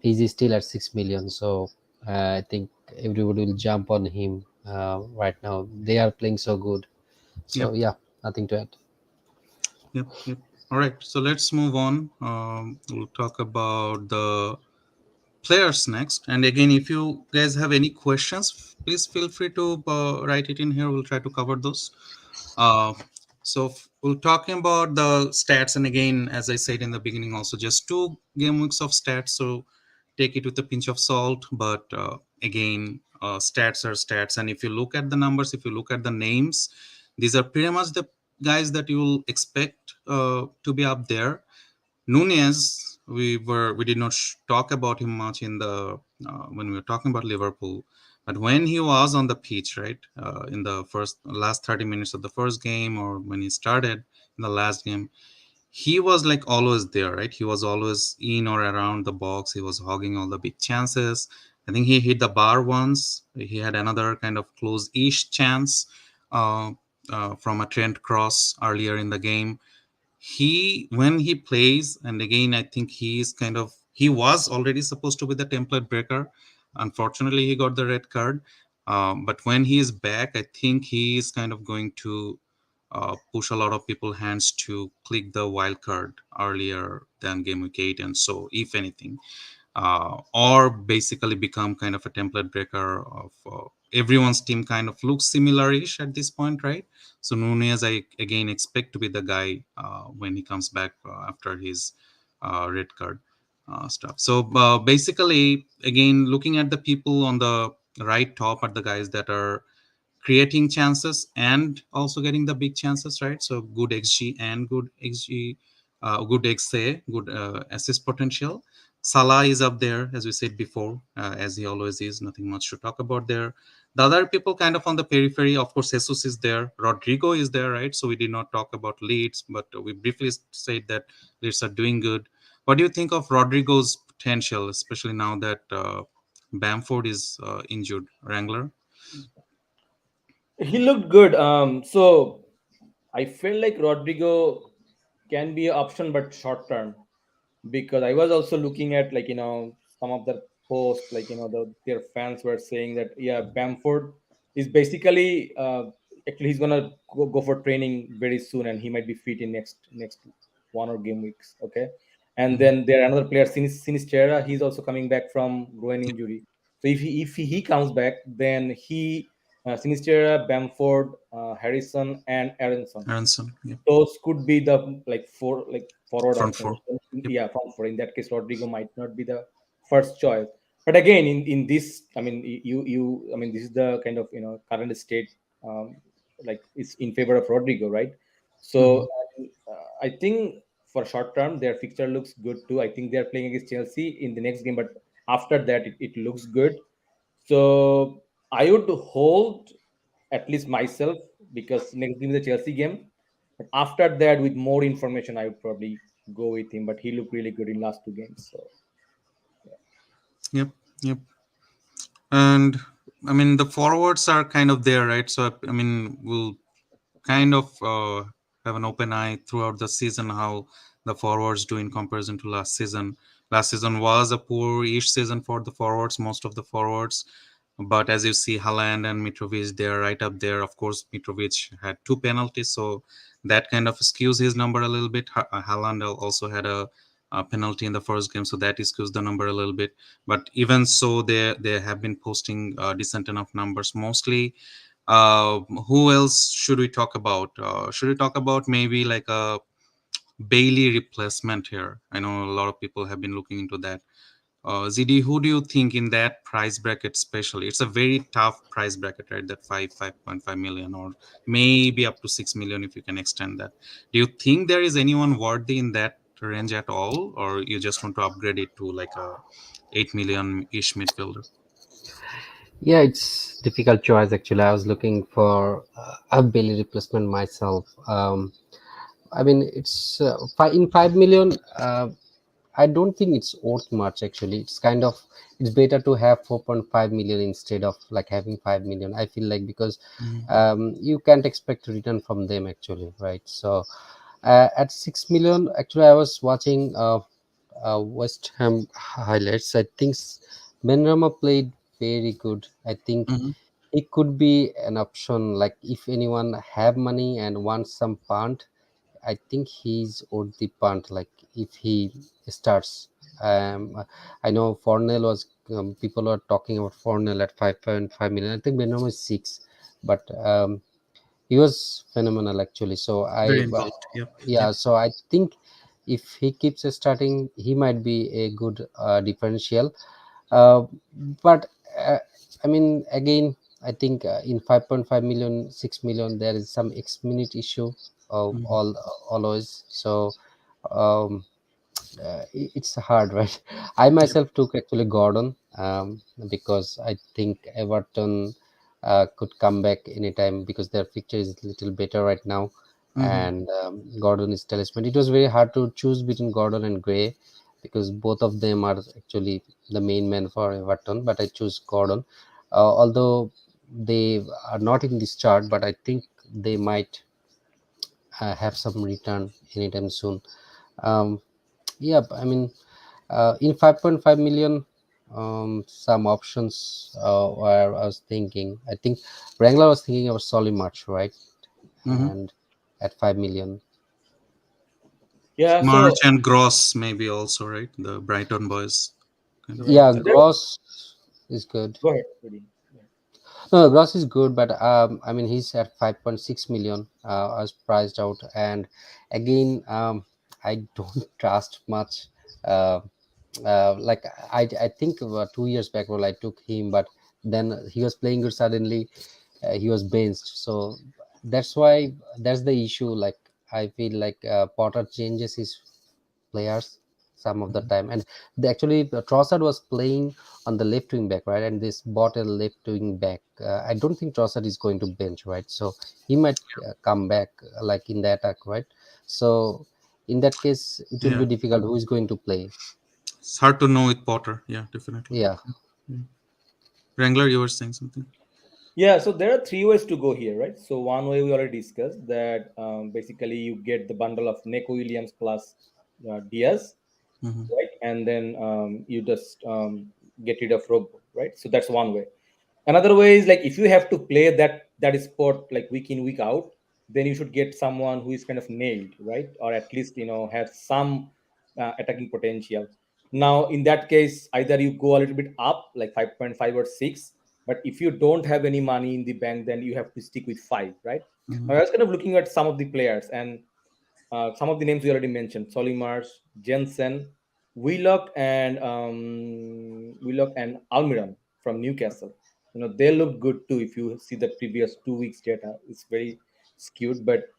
He's still at 6 million, so I think everybody will jump on him right now. They are playing so good, so Yep, yeah, nothing to add. yep, yep. All right, so let's move on. We'll talk about the players next. And again, if you guys have any questions, please feel free to write it in here. We'll try to cover those. Uh, we're talking about the stats, and again, as I said in the beginning, also just 2 game weeks of stats. So take it with a pinch of salt. But again, stats are stats, and if you look at the numbers, if you look at the names, these are pretty much the guys that you will expect to be up there. Nunez, we did not talk about him much in the when we were talking about Liverpool, but when he was on the pitch, right, in the first last 30 minutes of the first game, or when he started in the last game, he was like always there, right? He was always in or around the box. He was hogging all the big chances. I think he hit the bar once. He had another kind of close-ish chance uh, from a Trent Cross earlier in the game. He, when he plays, and again I think he was already supposed to be the template breaker. Unfortunately, he got the red card. But when he is back, I think he is kind of going to push a lot of people hands to click the wild card earlier than game week 8, and so if anything, or basically become kind of a template breaker of everyone's team. Kind of looks similar-ish at this point, right? So Nunez, I again expect to be the guy when he comes back after his red card stuff. So basically, again, looking at the people on the right top are the guys that are creating chances and also getting the big chances, right? So good XG and good XG, good XA, good assist potential. Salah is up there, as we said before, as he always is. Nothing much to talk about there. The other people kind of on the periphery, of course, Jesus is there. Rodrigo is there, right? So we did not talk about Leeds, but we briefly said that Leeds are doing good. What do you think of Rodrigo's potential, especially now that Bamford is injured, Wrangler? He looked good. So I feel like Rodrigo can be an option, but short term, because I was also looking at, like, some of the posts, like, their fans were saying that, yeah, Bamford is basically, actually he's gonna go for training very soon, and he might be fit in next one or game weeks. Okay, and Mhm. then there are another player, Sinistera. He's also coming back from groin injury. So if he comes back, then Sinistera, Bamford, Harrison, and Aronson, Aronson, yeah, those could be the, like, four, like, forward front options. four. Yep. Yeah, front four. In that case, Rodrigo might not be the first choice. But again, in this, I mean, I mean, this is the kind of, current state, um, like, it's in favor of Rodrigo, right? So Hmm. I think for short term, their fixture looks good too. I think they're playing against Chelsea in the next game, but after that, it looks good. So I would hold, at least myself, because next game is the Chelsea game. But after that, with more information, I would probably go with him. But he looked really good in last two games. So Yep. Yep. And I mean, the forwards are kind of there, right? So I mean, we'll kind of have an open eye throughout the season how the forwards do in comparison to last season. Last season was a poor-ish season for the forwards, most of the forwards. But as you see, Haaland and Mitrovic, they are right up there. Of course, Mitrovic had two penalties, so that kind of skews his number a little bit. Haaland also had a penalty in the first game, so that skews the number a little bit. But even so, they have been posting decent enough numbers. Mostly, who else should we talk about? Should we talk about maybe like a Bailey replacement here? I know a lot of people have been looking into that. ZD, who do you think in that price bracket, especially? It's a very tough price bracket, right? That 5.5 million, or maybe up to 6 million if you can extend that. Do you think there is anyone worthy in that range at all, or you just want to upgrade it to like a 8 million ish midfielder? Yeah, it's difficult choice actually. I was looking for a Bailey replacement myself. I mean, it's in 5 million. I don't think it's worth much actually. It's kind of, it's better to have 4.5 million instead of like having 5 million. I feel like, because Mhm. you can't expect a return from them actually, right? So at 6 million, actually, I was watching West Ham highlights. I think Benrahma played very good. I think Mhm. it could be an option. Like if anyone have money and wants some punt, I think he's worth the punt. Like if he starts, I know Fornell was, people are talking about Fornell at 5.5 million. I think Benham is 6, but he was phenomenal actually. So Very I, involved. Yep. yeah, Yep. so I think if he keeps starting, he might be a good differential. Uh, but I mean, again, I think in 5.5 million, 6 million, there is some X minute issue of Mhm. all always. So um, it's hard, right? I Yep. myself took actually Gordon, because I think Everton could come back anytime because their picture is a little better right now, Mhm. and Gordon is talisman. It was very hard to choose between Gordon and Gray because both of them are actually the main men for Everton, but I choose Gordon. Although they are not in this chart, but I think they might have some return anytime soon. Um, yeah, I mean, in 5.5 million, some options where I was thinking. I think Wrangler was thinking of Solimarch, right? Mm-hmm. And at 5 million, Yeah. So March and Gross maybe also, right? The Brighton boys kind of yeah. yeah, So player. there's Gross is good. go ahead, Rudy. Yeah. No, Gross is good, but I mean, he's at 5.6 million as priced out, and again, I don't trust much. Uh, like I think 2 years back, well, I took him, but then he was playing good. Suddenly, he was benched. So that's why that's the issue. Like I feel like Potter changes his players some of the time, and actually Trossard was playing on the left wing back, right? And this bought a left wing back. I don't think Trossard is going to bench, right? So he might come back like in the attack, right? So in that case, it will Yeah, be difficult. Who is going to play? it's hard to know with Potter. Yeah, definitely. Yeah, Yeah. Wrangler, you were saying something. Yeah, so there are three ways to go here, right? So one way we already discussed that basically you get the bundle of Neko Williams plus Diaz, Mm-hmm. right? And then you just get rid of Robo, right? So that's one way. Another way is like if you have to play that sport like week in week out, then you should get someone who is kind of nailed, right? Or at least has some attacking potential. Now in that case, either you go a little bit up like 5.5 or 6, but if you don't have any money in the bank, then you have to stick with 5, right? Mm-hmm. Now I was kind of looking at some of the players, and some of the names we already mentioned: Solimars, Jensen, Willock and Almiron from Newcastle. They look good too. If you see the previous 2 weeks data, it's very skewed. But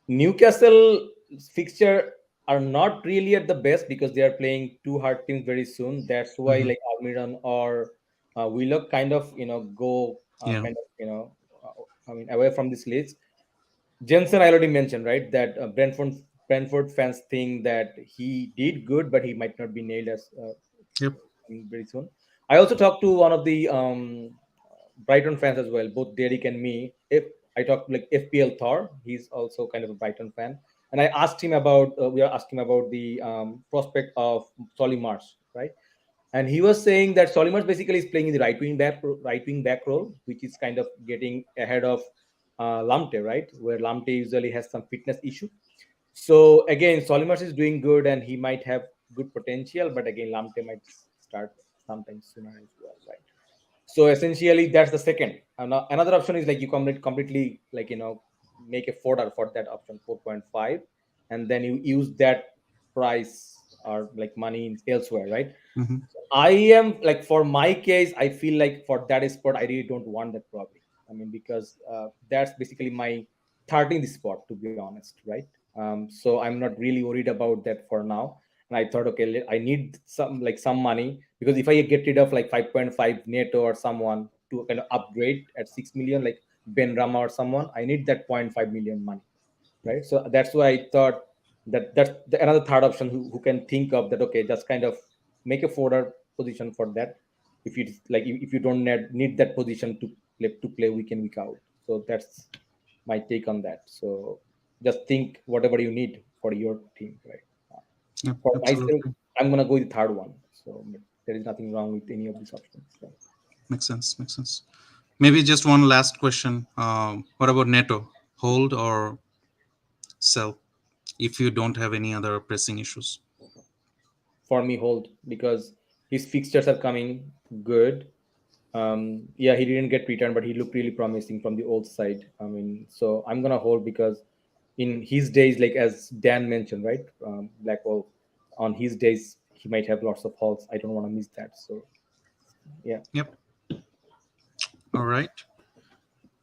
Newcastle fixture are not really at the best because they are playing two hard teams very soon. That's why Mm-hmm. like Almiron or Willock kind of go Yeah. kind of away from this list. Jensen, I already mentioned, right, that Brentford fans think that he did good, but he might not be nailed as Yep. very soon. I also talked to one of the Brighton fans as well, both Derek and me. If I talked like FPL Thor, he's also kind of a Brighton fan, and I asked him about we are asking about the prospect of Solly March, right? And he was saying that Solimars basically is playing in the right wing back role, which is kind of getting ahead of Lamte, right? Where Lamte usually has some fitness issue. So again, Solimars is doing good, and he might have good potential, but again, Lamte might start sometime sooner as well, right? So essentially, that's the second. Another option is like you completely like make a fodder for that option 4.5, and then you use that price or like money elsewhere, right? Mm-hmm. I am like for my case, I feel like for that sport, I really don't want that probably. I mean, because that's basically my 13th sport, to be honest, right? So I'm not really worried about that for now. And I thought, okay, I need some money because if I get rid of like 5.5 Neto or someone to kind of upgrade at 6 million, like Ben Rama or someone, I need that point 0.5 million money, right? So that's why I thought another third option who can think of that. Okay, just kind of make a fodder position for that. If you like, if you don't need that position to play week in week out. So that's my take on that. So just think whatever you need for your team, right? Yep. For myself, Absolutely. I'm gonna go with the third one. So but there is nothing wrong with any of these options. So. Makes sense. Makes sense. Maybe just one last question. What about Neto? Hold or sell if you don't have any other pressing issues? For me, hold because his fixtures are coming good. Yeah, he didn't get returned, but he looked really promising from the old side. I mean, so I'm gonna hold because in his days, like as Dan mentioned, right, Blackwell, on his days he might have lots of halts. I don't want to miss that. So yeah, Yep. All right.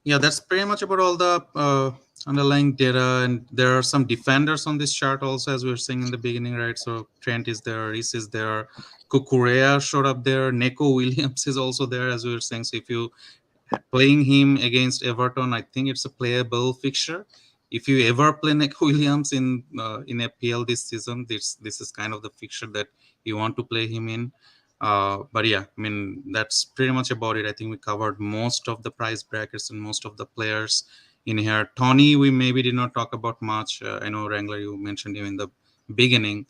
Yeah, that's pretty much about all the underlying data. And there are some defenders on this chart also, as we were saying in the beginning, right? So Trent is there, Reese is there, Kukurea showed up there, Neko Williams is also there, as we were saying. So if you playing him against Everton, I think it's a playable fixture. If you ever play Neko Williams in FPL this season, this is kind of the fixture that you want to play him in. But yeah, I mean, that's pretty much about it. I think we covered most of the price brackets and most of the players in here. Tony, we maybe did not talk about much. I know Wrangler, you mentioned him in the beginning.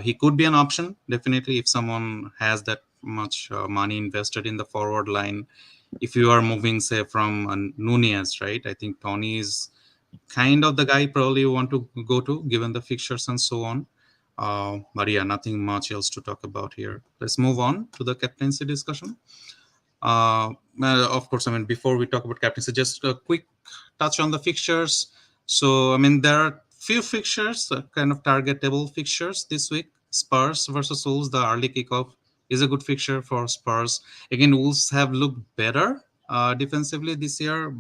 He could be an option, definitely, if someone has that much money invested in the forward line. If you are moving, say, from Nunez, right? I think Tony is kind of the guy probably you want to go to, given the fixtures and so on. But yeah, nothing much else to talk about here. Let's move on to the captaincy discussion. Of course, I mean, before we talk about captaincy, just a quick touch on the fixtures. So, I mean, there are few fixtures, kind of targetable fixtures this week. Spurs versus Wolves, the early kickoff is a good fixture for Spurs. Again, Wolves have looked better defensively this year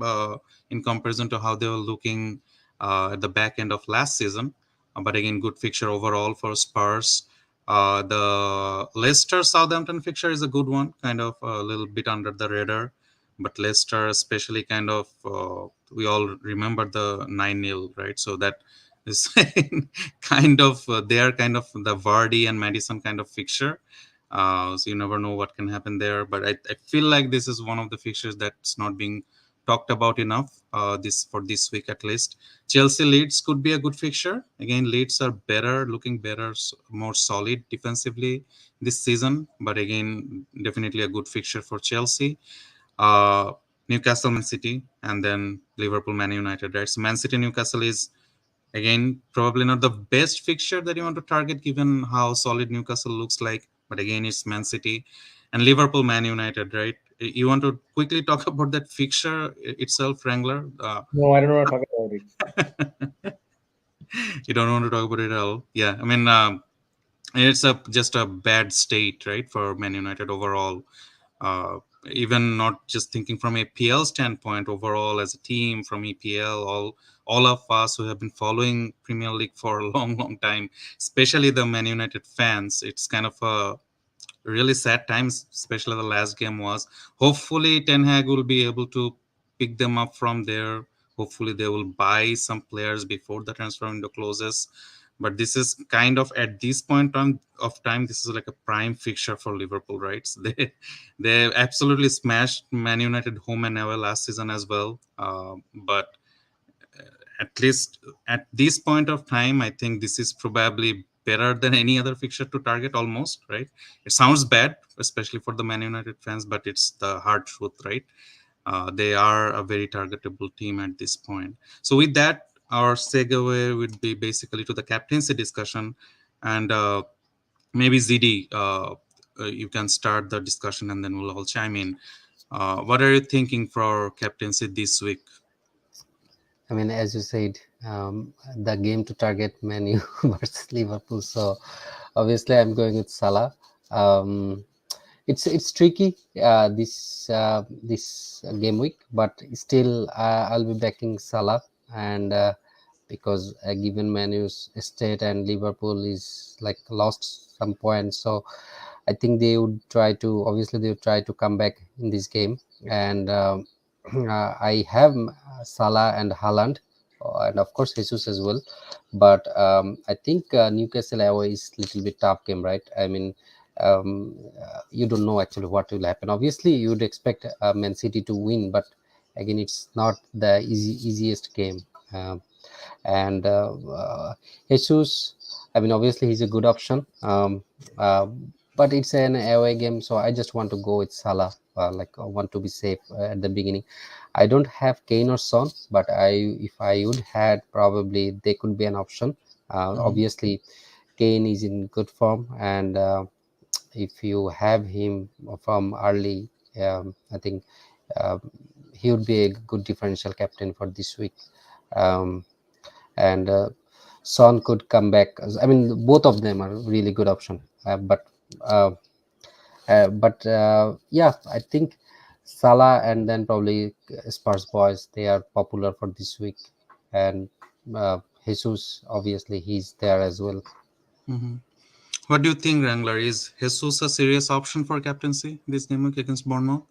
in comparison to how they were looking at the back end of last season. But again, good fixture overall for Spurs. The Leicester Southampton fixture is a good one, kind of a little bit under the radar. But Leicester, especially, kind of, we all remember the 9-0, right? So that is kind of, they are kind of the Vardy and Madison kind of fixture. So you never know what can happen there. But I feel like this is one of the fixtures that's not being talked about enough this for this week at least. Chelsea Leeds could be a good fixture. Again, Leeds are better, looking better, more solid defensively this season. But again, definitely a good fixture for Chelsea. Uh, Newcastle, Man City, and then Liverpool, Man United. Right. So Man City, Newcastle is again probably not the best fixture that you want to target given how solid Newcastle looks like. But again, it's Man City and Liverpool, Man United. Right. You want to quickly talk about that fixture itself, Wrangler? No, I don't want to talk about it. You don't want to talk about it at all. Yeah, I mean, it's a just a bad state, right, for Man United overall. Uh, Even not just thinking from a PL standpoint, overall as a team from EPL, all of us who have been following Premier League for a long, long time, especially the Man United fans, it's kind of a really sad times, especially the last game was. Hopefully, Ten Hag will be able to pick them up from there. Hopefully, they will buy some players before the transfer window closes. But this is kind of at this point of time, this is like a prime fixture for Liverpool, right? So they absolutely smashed Man United home and away last season as well. But at least at this point of time, I think this is probably better than any other fixture to target almost, right? It sounds bad, especially for the Man United fans, but it's the hard truth, right? They are a very targetable team at this point. So with that, our segue would be basically to the captaincy discussion. And maybe ZD, you can start the discussion and then we'll all chime in. What are you thinking for captaincy this week? I mean, as you said, the game to target Man U versus Liverpool. So obviously, I'm going with Salah. Um, it's tricky this game week, but still I'll be backing Salah, and because given Manu's state and Liverpool is like lost some points, so I think they would try to, obviously they would try to come back in this game, and I have Salah and Haaland, and of course Jesus as well, but I think Newcastle away is little bit tough game, right? I mean, you don't know actually what will happen. Obviously, you would expect Man City to win, but again, it's not the easiest game. And Jesus, I mean, obviously he's a good option, uh, but it's an away game, so I just want to go with Salah. Like I want to be safe at the beginning. I don't have Kane or Son, but if I would had, probably they could be an option. Mhm. Obviously, Kane is in good form, and if you have him from early, I think um, he would be a good differential captain for this week. Um, and Son could come back. I mean, both of them are really good option. Uh, yeah, I think Salah and then probably Spurs boys, they are popular for this week, and Jesus, obviously he's there as well. Mhm. What do you think, Wrangler? Is Jesus a serious option for captaincy this game week against Bournemouth?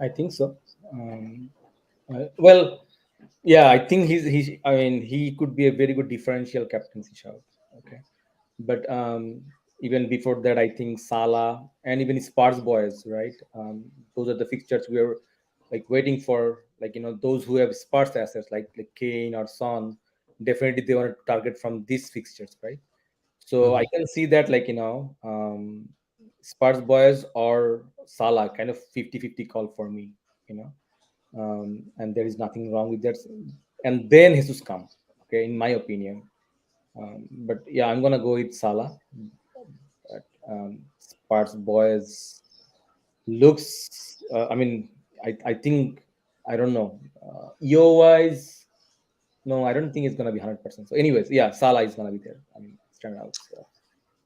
I think so. Um, well, yeah, I think he's. I mean, he could be a very good differential captaincy shout. Okay, but Even before that, I think Salah and even Spurs boys, right? Those are the fixtures we are like waiting for. Like, those who have Spurs assets, like Kane or Son, definitely they want to target from these fixtures, right? So I Mhm. can see that, like, Spurs boys or Salah, kind of 50-50 call for me, you know. And there is nothing wrong with that. And then Jesus come, okay, in my opinion. But yeah, I'm gonna go with Salah. But Spurs boys looks. I mean, I think I don't know. EO wise, no, I don't think it's gonna be 100%. So, anyways, yeah, Salah is gonna be there. I mean, stand out. So.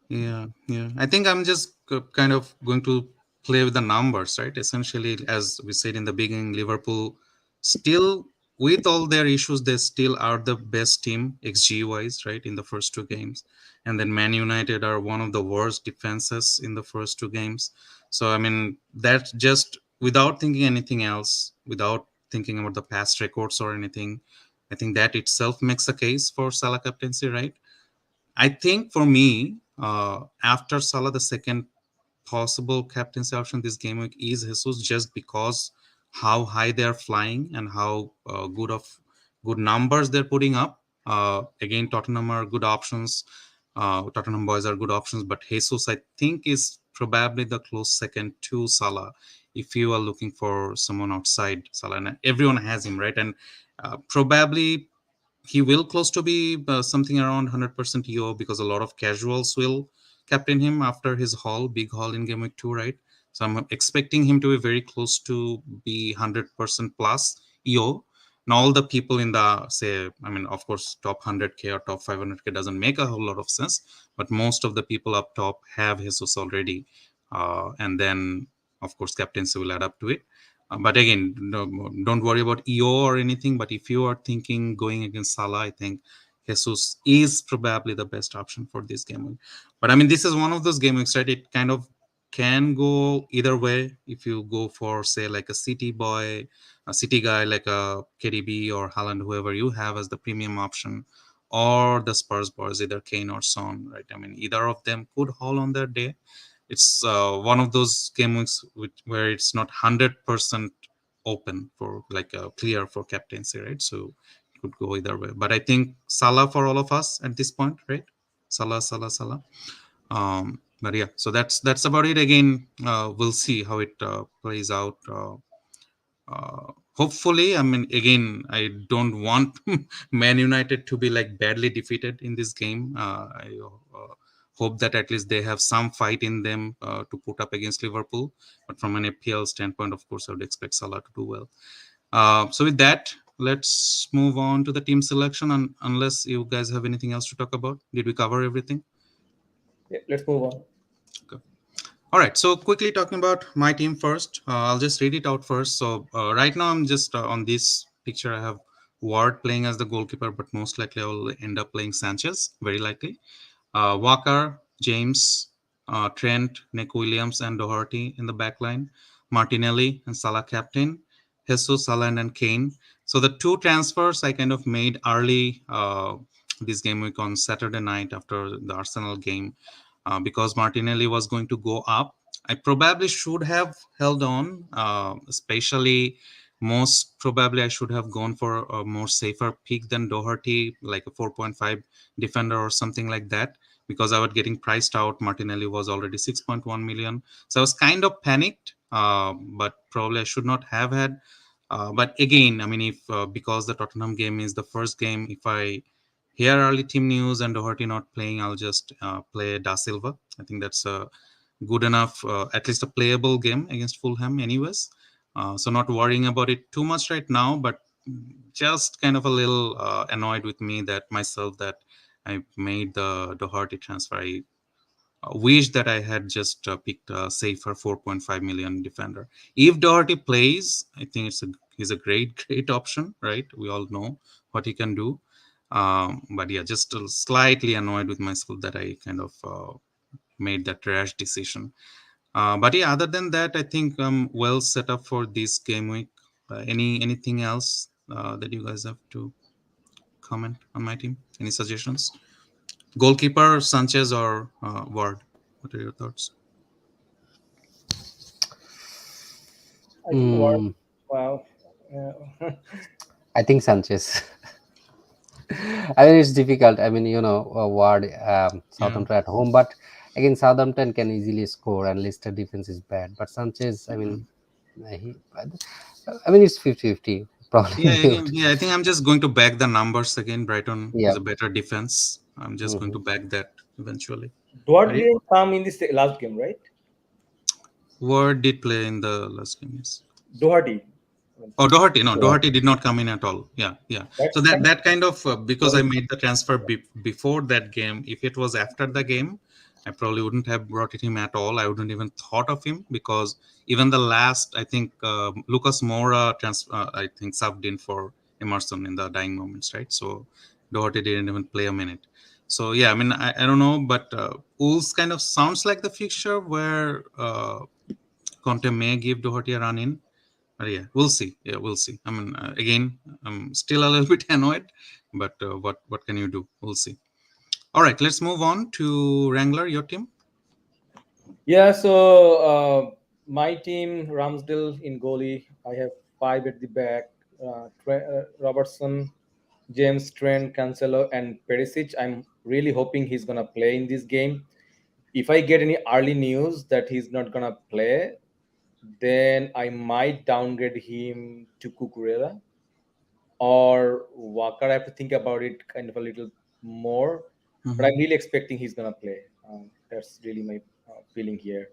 Yeah, yeah. I think I'm just kind of going to play with the numbers, right? Essentially, as we said in the beginning, Liverpool still, with all their issues, they still are the best team XG wise, right, in the first two games. And then Man United are one of the worst defenses in the first two games. So, I mean, that just without thinking anything else, without thinking about the past records or anything, I think that itself makes a case for Salah captaincy, right? I think for me, after Salah, the second possible captaincy option this game week is Jesus, just because how high they are flying and how good numbers they're putting up. Again, Tottenham are good options. Tottenham boys are good options, but Jesus, I think, is probably the close second to Salah. If you are looking for someone outside Salah, and everyone has him, right? And probably he will close to be something around 100% EO, because a lot of casuals will captain him after his big haul in game week 2, right? So I'm expecting him to be very close to be 100% plus EO. Now, all the people in the, say, I mean, of course, top 100K or top 500K doesn't make a whole lot of sense, but most of the people up top have Jesus already. And then, of course, captaincy will add up to it. But again, no, don't worry about EO or anything. But if you are thinking going against Salah, I think Jesus is probably the best option for this game week. But I mean, this is one of those game weeks, right? It kind of can go either way. If you go for, say, like a City boy, a City guy like a KDB or Haaland, whoever you have as the premium option, or the Spurs boys, either Kane or Son, right? I mean, either of them could haul on their day. It's one of those game weeks where it's not 100% open for, like, clear for captaincy, right? So it could go either way. But I think Salah for all of us at this point, right? Salah, Salah, Salah. But yeah, so that's about it. Again, we'll see how it plays out. Hopefully, I mean, again, I don't want Man United to be like badly defeated in this game. I hope that at least they have some fight in them to put up against Liverpool. But from an FPL standpoint, of course, I would expect Salah to do well. So with that, let's move on to the team selection. And unless you guys have anything else to talk about, did we cover everything? Yeah, let's move on. Okay. All right. So quickly talking about my team first, I'll just read it out first. So right now I'm just on this picture. I have Ward playing as the goalkeeper, but most likely I will end up playing Sanchez. Very likely. Walker, James, Trent, Nick Williams, and Doherty in the back line. Martinelli and Salah captain. Jesus, Salah, and Kane. So the two transfers I kind of made early this game week on Saturday night after the Arsenal game, because Martinelli was going to go up. I probably should have held on, especially most probably I should have gone for a more safer pick than Doherty, like a 4.5 defender or something like that, because I was getting priced out. Martinelli was already 6.1 million. So I was kind of panicked, but probably I should not have had. But again, I mean, if because the Tottenham game is the first game, if I hear early team news and Doherty not playing, I'll just play Da Silva. I think that's a good enough, at least a playable game against Fulham, anyways. So not worrying about it too much right now, but just kind of a little annoyed with me that myself that I made the Doherty transfer. I wish that I had just picked a safer 4.5 million defender. If Doherty plays, I think he's a great great option, right? We all know what he can do. But yeah, just slightly annoyed with myself that I kind of made that rash decision. But yeah, other than that, I think I'm well set up for this game week. Anything else that you guys have to comment on my team? Any suggestions? Goalkeeper, Sanchez or Ward? What are your thoughts? I think Ward. Mm, Wow. Yeah. I think Sanchez. I mean, it's difficult. I mean, Ward, Yeah. Southampton at home, but again, Southampton can easily score, and Leicester defense is bad. But Sanchez, I mean, he, I mean, it's 50-50. Yeah, Probably, again, yeah, I think I'm just going to back the numbers again. Brighton is yeah. a better defense. I'm just going Hmm. to back that eventually. Duarte But yeah, didn't come in this last game, right? Ward did play in the last game, yes. Doherty. Oh, Doherty. No, Yeah. Doherty did not come in at all. Yeah, yeah. So That's that kind of that kind of because I worrying. made the transfer before that game. If it was after the game, I probably wouldn't have brought him at all. I wouldn't even thought of him because even the last, I think Lucas Moura I think subbed in for Emerson in the dying moments, right? So Doherty didn't even play a minute. So yeah, I mean, I don't know, but Wolves kind of sounds like the fixture where Conte may give Doherty a run in. Yeah, we'll see. Yeah, we'll see. I mean, again, I'm still a little bit annoyed, but what can you do? We'll see. All right, let's move on to Wrangler. Your team. Yeah, so my team, Ramsdale in goalie. I have five at the back. Robertson, James, Trent, Cancelo, and Perisic. I'm really hoping he's gonna play in this game. If I get any early news that he's not gonna play, then I might downgrade him to Cucurella or Walker. I have to think about it kind of a little more, but Hmm. I'm really expecting he's gonna play. That's really my feeling here.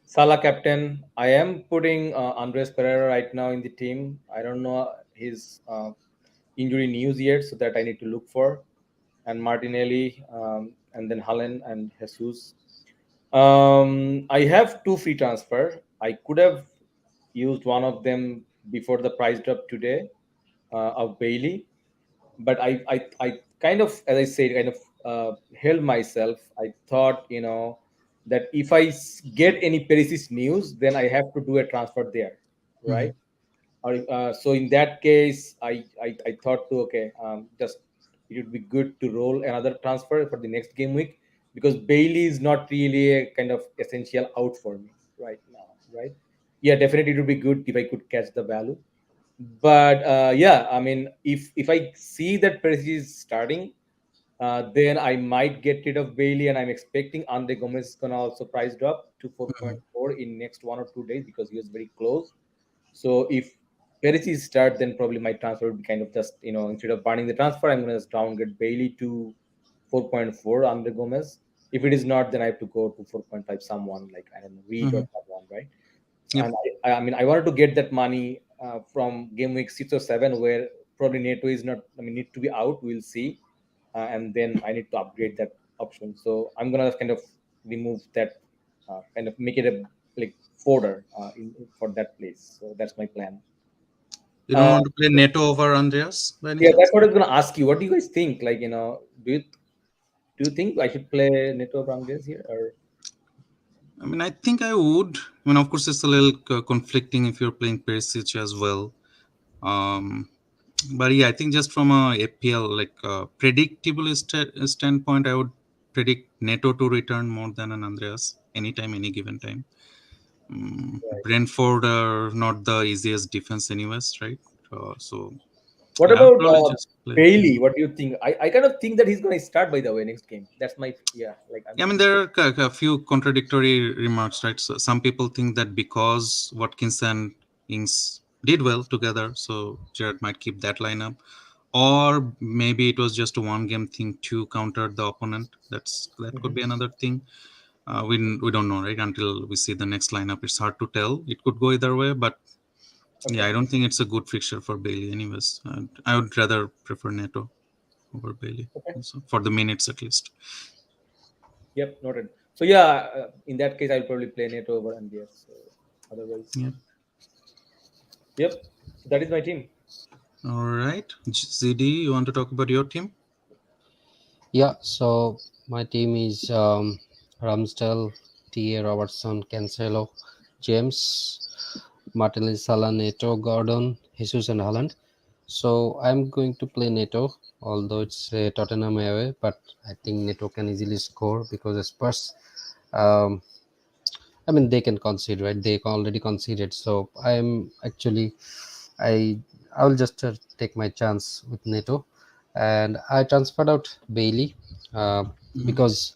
Salah captain. I am putting Andres Pereira right now in the team. I don't know his injury news yet, so that I need to look for. And Martinelli, and then Haaland and Jesus. I have two free transfer. I could have used one of them before the price drop today of Bailey, but I kind of, as I said, kind of held myself. I thought, that if I get any Perisic news, then I have to do a transfer there, right? Hmm. So in that case, I thought to, okay, just it would be good to roll another transfer for the next game week, because Bailey is not really a kind of essential out for me right now, right? Yeah, definitely it would be good if I could catch the value, but yeah, I mean, if I see that Perisic is starting, then I might get rid of Bailey, and I'm expecting Andre Gomez is gonna also price drop to Hmm. 4.4 in next 1 or 2 days because he was very close. So if Perisic start, then probably my transfer would be kind of just, instead of burning the transfer, I'm gonna just downgrade Bailey to 4.4 Andre Gomez. If it is not, then I have to go to 4.5 someone like, I don't know, Reed or Hmm. someone, right? Yep. And I mean, I wanted to get that money from game week 6 or 7, where probably Neto is not. I mean, need to be out. We'll see, and then I need to upgrade that option. So I'm gonna kind of remove that, kind of make it a like folder for that place. So that's my plan. You don't Uh, want to play Neto over Andreas by any yeah, that's chance? what I was gonna ask you. What do you guys think? Like, do you think I should play Neto Brandes here or? I mean, I think I would. I mean, of course, it's a little conflicting if you're playing Perisic as well. Um, but yeah, I think just from a APL like predictable standpoint, I would predict Neto to return more than an Andreas anytime, any given time. Brentford are not the easiest defense, anyways, right? So What yeah, I'll about probably just play. Bailey? What do you think? I kind of think that he's going to start, by the way, next game. That's my, yeah. Like Yeah, I I'm. mean, there are a few contradictory remarks, right? So some people think that because Watkins and Ings did well together, so Jared might keep that lineup, or maybe it was just a one-game thing to counter the opponent. That could Mhm. be another thing. We don't know, right? Until we see the next lineup, it's hard to tell. It could go either way, but yeah, Okay. I don't think it's a good fixture for Bailey, anyways. I would rather prefer Neto over Bailey, Okay. so for the minutes at least. Yep. Noted. So yeah, in that case, I'll probably play Neto over MBS. So otherwise, Yeah. yep. So that is my team. All right, ZD, you want to talk about your team? Yeah, so my team is Ramsdale, T.A. Robertson, Cancelo, James, Martinelli, Salah, Neto, Gordon, Jesus, and Haaland. So I'm going to play Neto, although it's Tottenham away, but I think Neto can easily score because Spurs. Um, I mean, they can concede, right? They already conceded. So I'm actually, I I will just take my chance with NATO, and I transferred out Bailey, uh, Mhm. because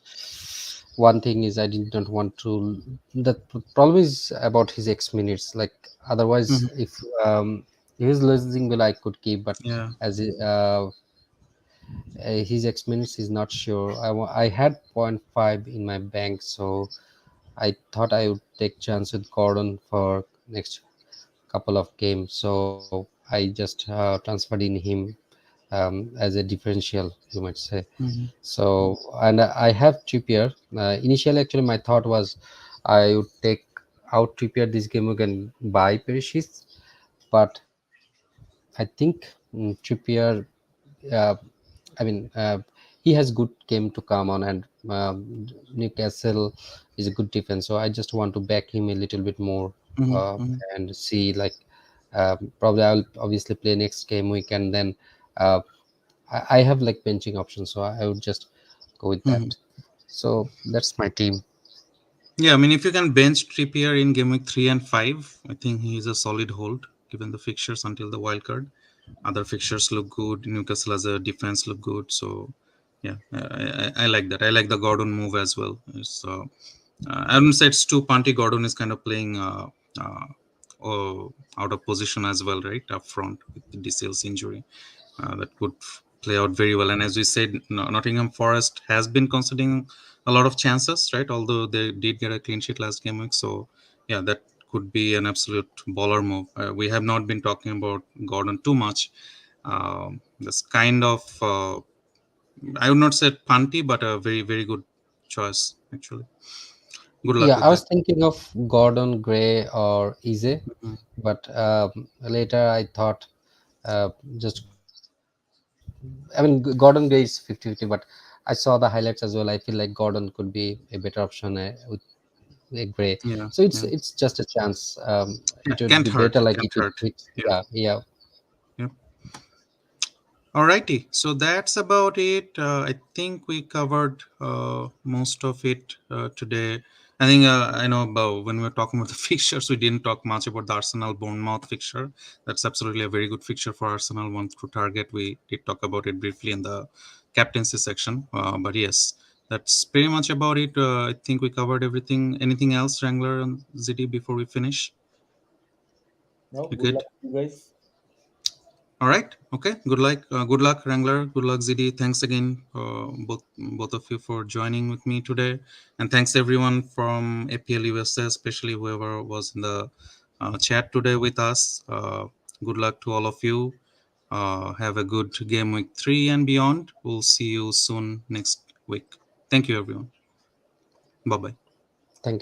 one thing is I did not want to. The problem is about his X minutes. Like otherwise, Mhm. if he's losing, well, I could keep, but Yeah. as his X minutes is not sure. I had point 0.5 in my bank, so I thought I would take chance with Gordon for next couple of games. So I just transferred in him as a differential, you might say. Mhm. So and I have Trippier. Initially, actually, my thought was I would take out Trippier this game again buy Perisic, but I think Trippier. Uh, I mean, he has good game to come on, and Newcastle is a good defense. So I just want to back him a little bit more Mhm. uh, Mhm. and see like probably I'll obviously play next game week, and then uh, I have like benching options, so I would just go with that. Mhm. So that's my team. Yeah, I mean, if you can bench Trippier in game week 3 and 5, I think he is a solid hold given the fixtures until the wild card. Other fixtures look good. Newcastle as a defense look good. So, yeah, I like that. I like the Gordon move as well. I wouldn't say it's too punty. Gordon is kind of playing out of position as well, right? Up front with the DCL's injury. That could play out very well. And as we said, Nottingham Forest has been conceding a lot of chances, right? Although they did get a clean sheet last game week, so yeah, that could be an absolute baller move. We have not been talking about Gordon too much. That's kind of I would not say punty, but a very very good choice actually. Good luck Yeah, with I that. was thinking of Gordon, Gray, or Ize, Mhm. but later I thought just I mean Gordon Gray is 50-50, but I saw the highlights as well. I feel like Gordon could be a better option with a Gray. Yeah, So it's yeah, it's just a chance. yeah. It would Can't be better hurt. like Can't it would hurt. hit. Yeah, Yeah, yeah. yeah. Alrighty, so that's about it. I think we covered most of it today. I think I know about when we were talking about the fixtures, we didn't talk much about the Arsenal Bournemouth fixture. That's absolutely a very good fixture for Arsenal. One to target. We did talk about it briefly in the captaincy section, but yes, that's pretty much about it. I think we covered everything. Anything else, Wrangler and ZD, before we finish? No, You good luck, good? you guys. All right. Okay. Good luck. Good luck, Wrangler. Good luck, ZD. Thanks again, both of you, for joining with me today, and thanks everyone from APL USA, especially whoever was in the chat today with us. Good luck to all of you. Have a good game week 3 and beyond. We'll see you soon next week. Thank you, everyone. Bye bye.